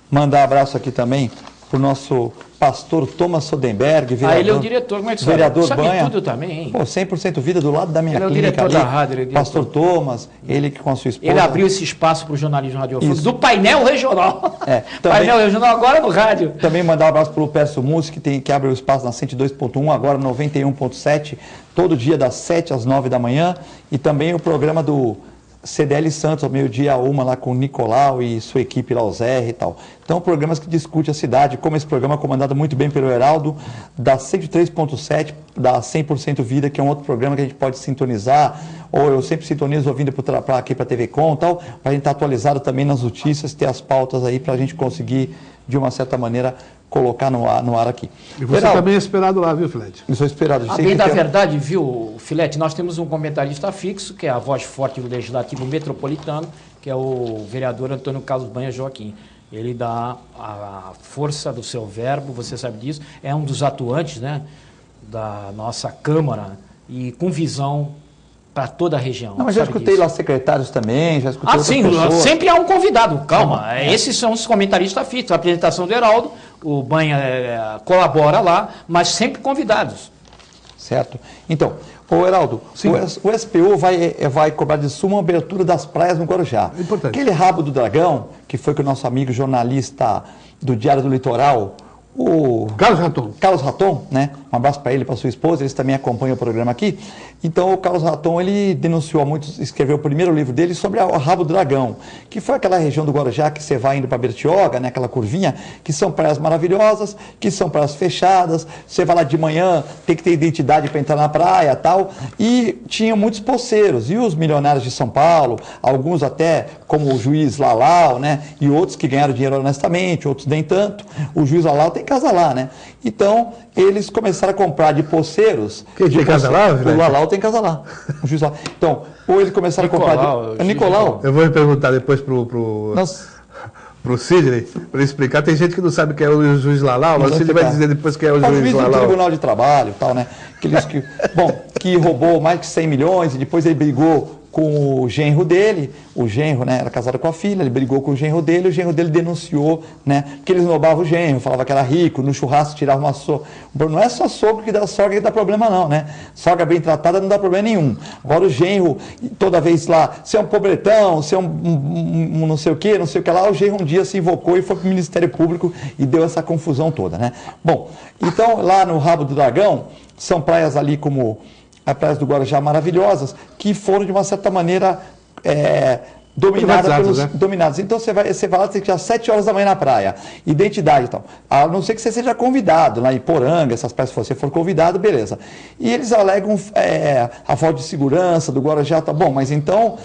Mandar um abraço aqui também para o nosso pastor Thomas Sodenberg, vereador. Ele é o diretor, como é que sabe? Vereador Sabe Banha. tudo também, hein? Pô, 100% vida do lado da minha Ele é o clínica diretor ali. da rádio. Ele é o diretor. Pastor Thomas, ele que com a sua esposa. Ele abriu esse espaço para o jornalismo radiofônico, Isso. do painel regional. Também, painel regional agora no rádio. Também mandar um abraço para o Perso Música, que abre o espaço na 102.1, agora 91.7, todo dia das 7 às 9 da manhã. E também o programa do CDL Santos, ao meio-dia a 1, lá com o Nicolau e sua equipe lá, o Zé e tal. Então, programas que discutem a cidade, como esse programa comandado muito bem pelo Heraldo, da 103.7, da 100% Vida, que é um outro programa que a gente pode sintonizar, ou eu sempre sintonizo ouvindo aqui para a TV Com e tal, para a gente estar atualizado também nas notícias, ter as pautas aí para a gente conseguir, de uma certa maneira, colocar no ar aqui. E você Heraldo, também é esperado lá, viu, Filete? Eu sou esperado. A bem da verdade, viu, Filete, nós temos um comentarista fixo, que é a voz forte do Legislativo Metropolitano, que é o vereador Antônio Carlos Banha Joaquim. Ele dá a força do seu verbo, você sabe disso, é um dos atuantes, né, da nossa Câmara e com visão para toda a região. Não, mas já escutei lá secretários também, já escutei outras sim, pessoas. sempre há um convidado, calma. Esses são os comentaristas fixos, a apresentação do Heraldo, o Banha colabora lá, mas sempre convidados. Certo. Então, ô Heraldo, o SPO vai cobrar de suma a abertura das praias no Guarujá. Importante. Aquele rabo do dragão, que foi com o nosso amigo jornalista do Diário do Litoral, o Carlos Raton, né? Um abraço para ele, para sua esposa, eles também acompanham o programa aqui. Então o Carlos Raton, ele denunciou muitos, escreveu o primeiro livro dele sobre o Rabo do Dragão, que foi aquela região do Guarujá que você vai indo para Bertioga, né? Aquela curvinha, que são praias maravilhosas, que são praias fechadas, você vai lá de manhã, tem que ter identidade para entrar na praia, tal, e tinha muitos poceiros, e os milionários de São Paulo, alguns até como o juiz Lalau, né? E outros que ganharam dinheiro honestamente, outros nem tanto. O juiz Lalau tem casa lá, né? Então, eles começaram a comprar de poceiros. Quem tem casa lá? O Lalau tem casa lá. O juiz Lalau. Então, ou eles começaram a comprar de... Nicolau. Eu vou perguntar depois pro Sidney, para ele explicar. Tem gente que não sabe quem é o juiz Lalau, mas o Sidney vai dizer depois quem é o juiz Lalau. Do Tribunal de Trabalho e tal, né? Aqueles que, que roubou mais de 100 milhões e depois ele brigou com o genro dele, o genro, né, era casado com a filha, ele brigou com o genro dele denunciou, né, que eles roubavam o genro, falava que era rico, no churrasco tirava uma sogra. Não é só sogro que dá sogra que dá problema não, né? Sogra bem tratada não dá problema nenhum. Agora o genro, toda vez lá, se é um pobretão, se é um não sei o que lá, o genro um dia se invocou e foi para o Ministério Público e deu essa confusão toda, né? Bom, então lá no Rabo do Dragão, são praias ali como as praias do Guarujá maravilhosas, que foram de uma certa maneira dominadas. Então você vai lá, tem que ir às 7 horas da manhã na praia, identidade e tal. A não ser que você seja convidado, lá em Poranga, essas praias, se você for convidado, beleza. E eles alegam a falta de segurança do Guarujá, tá bom, mas então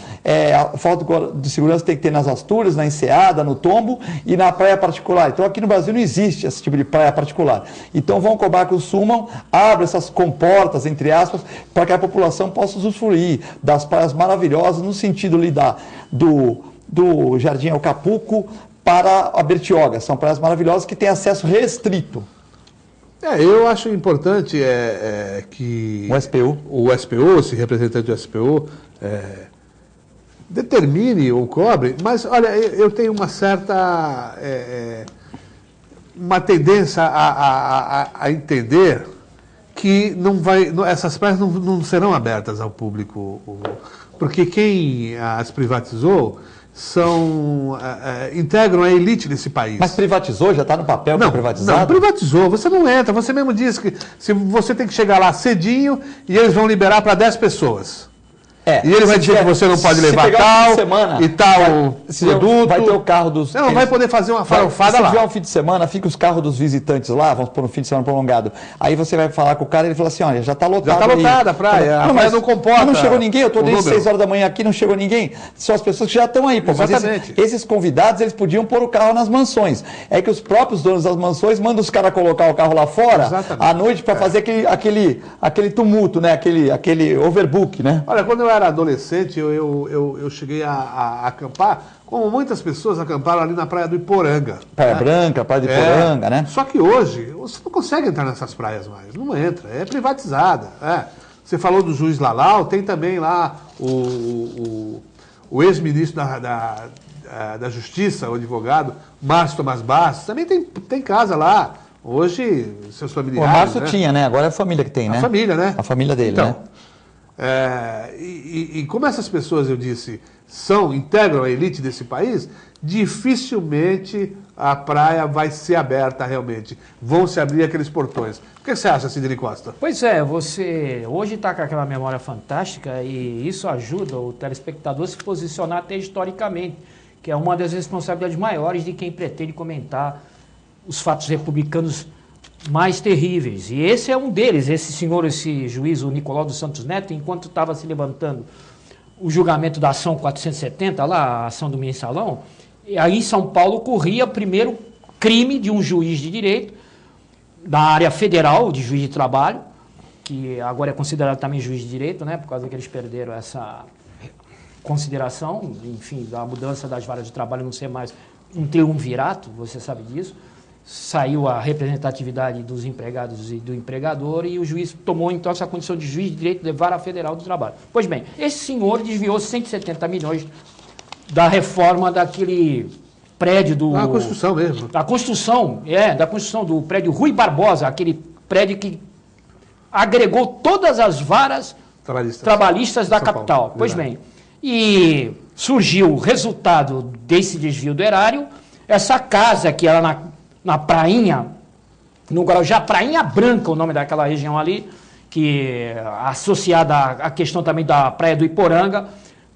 a falta de segurança tem que ter nas Astúrias, na Enseada, no Tombo e na praia particular. Então aqui no Brasil não existe esse tipo de praia particular. Então vão cobrar que o sumam, abre essas comportas, entre aspas, para que a população possa usufruir das praias maravilhosas, no sentido ali do Jardim Alcapuco para a Bertioga. São praias maravilhosas que têm acesso restrito. Eu acho importante que o SPO, esse representante do SPO, determine ou cobre, mas olha, eu tenho uma certa uma tendência a entender que essas praias não serão abertas ao público, porque quem as privatizou integram a elite desse país. Mas privatizou? Já está no papel que é privatizado? Não, privatizou. Você não entra. Você mesmo disse que você tem que chegar lá cedinho e eles vão liberar para 10 pessoas. E ele vai dizer que você não pode levar tal e tal produto. Vai ter o carro dos... Você não vai poder fazer uma farofada lá. Se tiver um fim de semana, fica os carros dos visitantes lá, vamos pôr um fim de semana prolongado. Aí você vai falar com o cara e ele fala assim, olha, já está lotado. Já está lotada a praia, a praia não comporta. Não chegou ninguém, eu estou desde 6 horas da manhã aqui, não chegou ninguém. São as pessoas que já estão aí. Pô. Exatamente. Mas esses convidados, eles podiam pôr o carro nas mansões. É que os próprios donos das mansões mandam os caras colocar o carro lá fora à noite para fazer aquele tumulto, né? Aquele overbook, né? Olha, quando eu era adolescente, eu cheguei a acampar, como muitas pessoas acamparam ali na praia do Iporanga. Praia Branca, praia do Iporanga, né? Só que hoje, você não consegue entrar nessas praias mais, não entra, é privatizada. Você falou do juiz Lalau, tem também lá o ex-ministro da Justiça, o advogado, Márcio Tomás Bastos, também tem casa lá. Hoje, seus familiares... O Márcio tinha, né? Agora é a família que tem, né? A família, né? A família dele, então, né? E como essas pessoas, eu disse, integram a elite desse país, dificilmente a praia vai ser aberta realmente. Vão se abrir aqueles portões. O que você acha, Sidney Costa? Pois é, você hoje está com aquela memória fantástica e isso ajuda o telespectador a se posicionar até historicamente, que é uma das responsabilidades maiores de quem pretende comentar os fatos republicanos mais terríveis. E esse é um deles, esse juiz, o Nicolau dos Santos Neto, enquanto estava se levantando o julgamento da ação 470, lá, a ação do mensalão, e aí em São Paulo corria o primeiro crime de um juiz de direito, da área federal, de juiz de trabalho, que agora é considerado também juiz de direito, né, por causa que eles perderam essa consideração, enfim, da mudança das varas de trabalho não ser mais um triunvirato, você sabe disso. Saiu a representatividade dos empregados e do empregador e o juiz tomou então essa condição de juiz de direito de vara federal do trabalho. Pois bem, esse senhor desviou 170 milhões da reforma daquele prédio do... Da construção mesmo. Da construção do prédio Rui Barbosa, aquele prédio que agregou todas as varas trabalhistas da capital. Pois bem, e surgiu o resultado desse desvio do erário, essa casa que era na Prainha, no Guarujá, Prainha Branca, o nome daquela região ali, que é associada à questão também da Praia do Iporanga,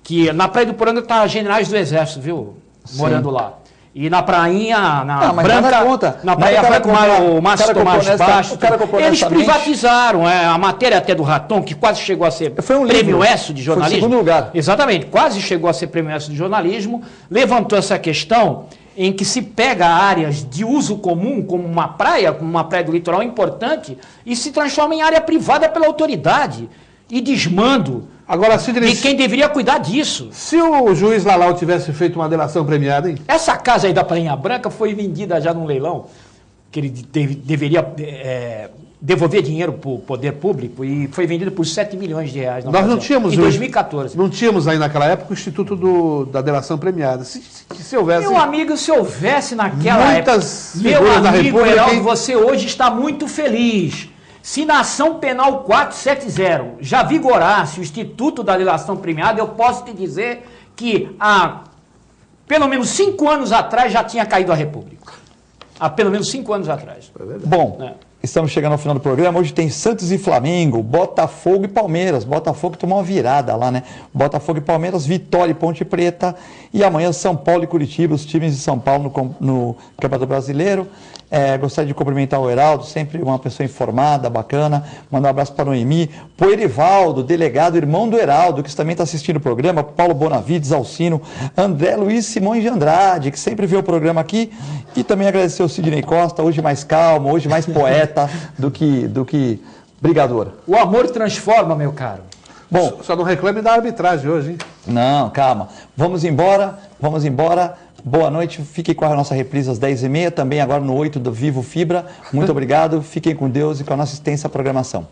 que na Praia do Iporanga está generais do Exército, viu? Morando lá. E na Prainha, Branca, na Praia Branca, o Márcio Tomás Bastos, eles privatizaram, a matéria até do Raton, que quase chegou a ser prêmio ESSO de jornalismo. Foi o segundo lugar. Exatamente, quase chegou a ser prêmio ESSO de jornalismo, levantou essa questão em que se pega áreas de uso comum, como uma praia do litoral importante, e se transforma em área privada pela autoridade e desmando de quem deveria cuidar disso. Se o juiz Lalau tivesse feito uma delação premiada, hein? Essa casa aí da Prainha Branca foi vendida já num leilão, que ele deveria devolver dinheiro para o poder público, e foi vendida por 7 milhões de reais. Nós não tínhamos, em 2014. Não tínhamos aí naquela época o Instituto da Delação Premiada. Se houvesse... Meu amigo, se houvesse naquela muitas época... Meu amigo Heraldo, você hoje está muito feliz. Se na ação penal 470 já vigorasse o Instituto da Delação Premiada, eu posso te dizer que há pelo menos 5 anos atrás já tinha caído a República. Há pelo menos 5 anos atrás. Bom, estamos chegando ao final do programa. Hoje tem Santos e Flamengo, Botafogo e Palmeiras. Botafogo tomou uma virada lá, né? Botafogo e Palmeiras, Vitória e Ponte Preta. E amanhã São Paulo e Curitiba, os times de São Paulo no Campeonato Brasileiro. Gostaria de cumprimentar o Heraldo, sempre uma pessoa informada, bacana. Mandar um abraço para o Noemi. Para o Erivaldo, delegado, irmão do Heraldo, que também está assistindo o programa. Paulo Bonavides, Alcino. André Luiz Simões de Andrade, que sempre vê o programa aqui. E também agradecer ao Sidney Costa, hoje mais calmo, hoje mais poeta do que brigador. O amor transforma, meu caro. Bom, só não reclame da arbitragem hoje, hein? Não, calma. Vamos embora. Boa noite, fiquem com a nossa reprise às 10h30, também agora no 8 do Vivo Fibra. Muito obrigado, fiquem com Deus e com a nossa extensa programação.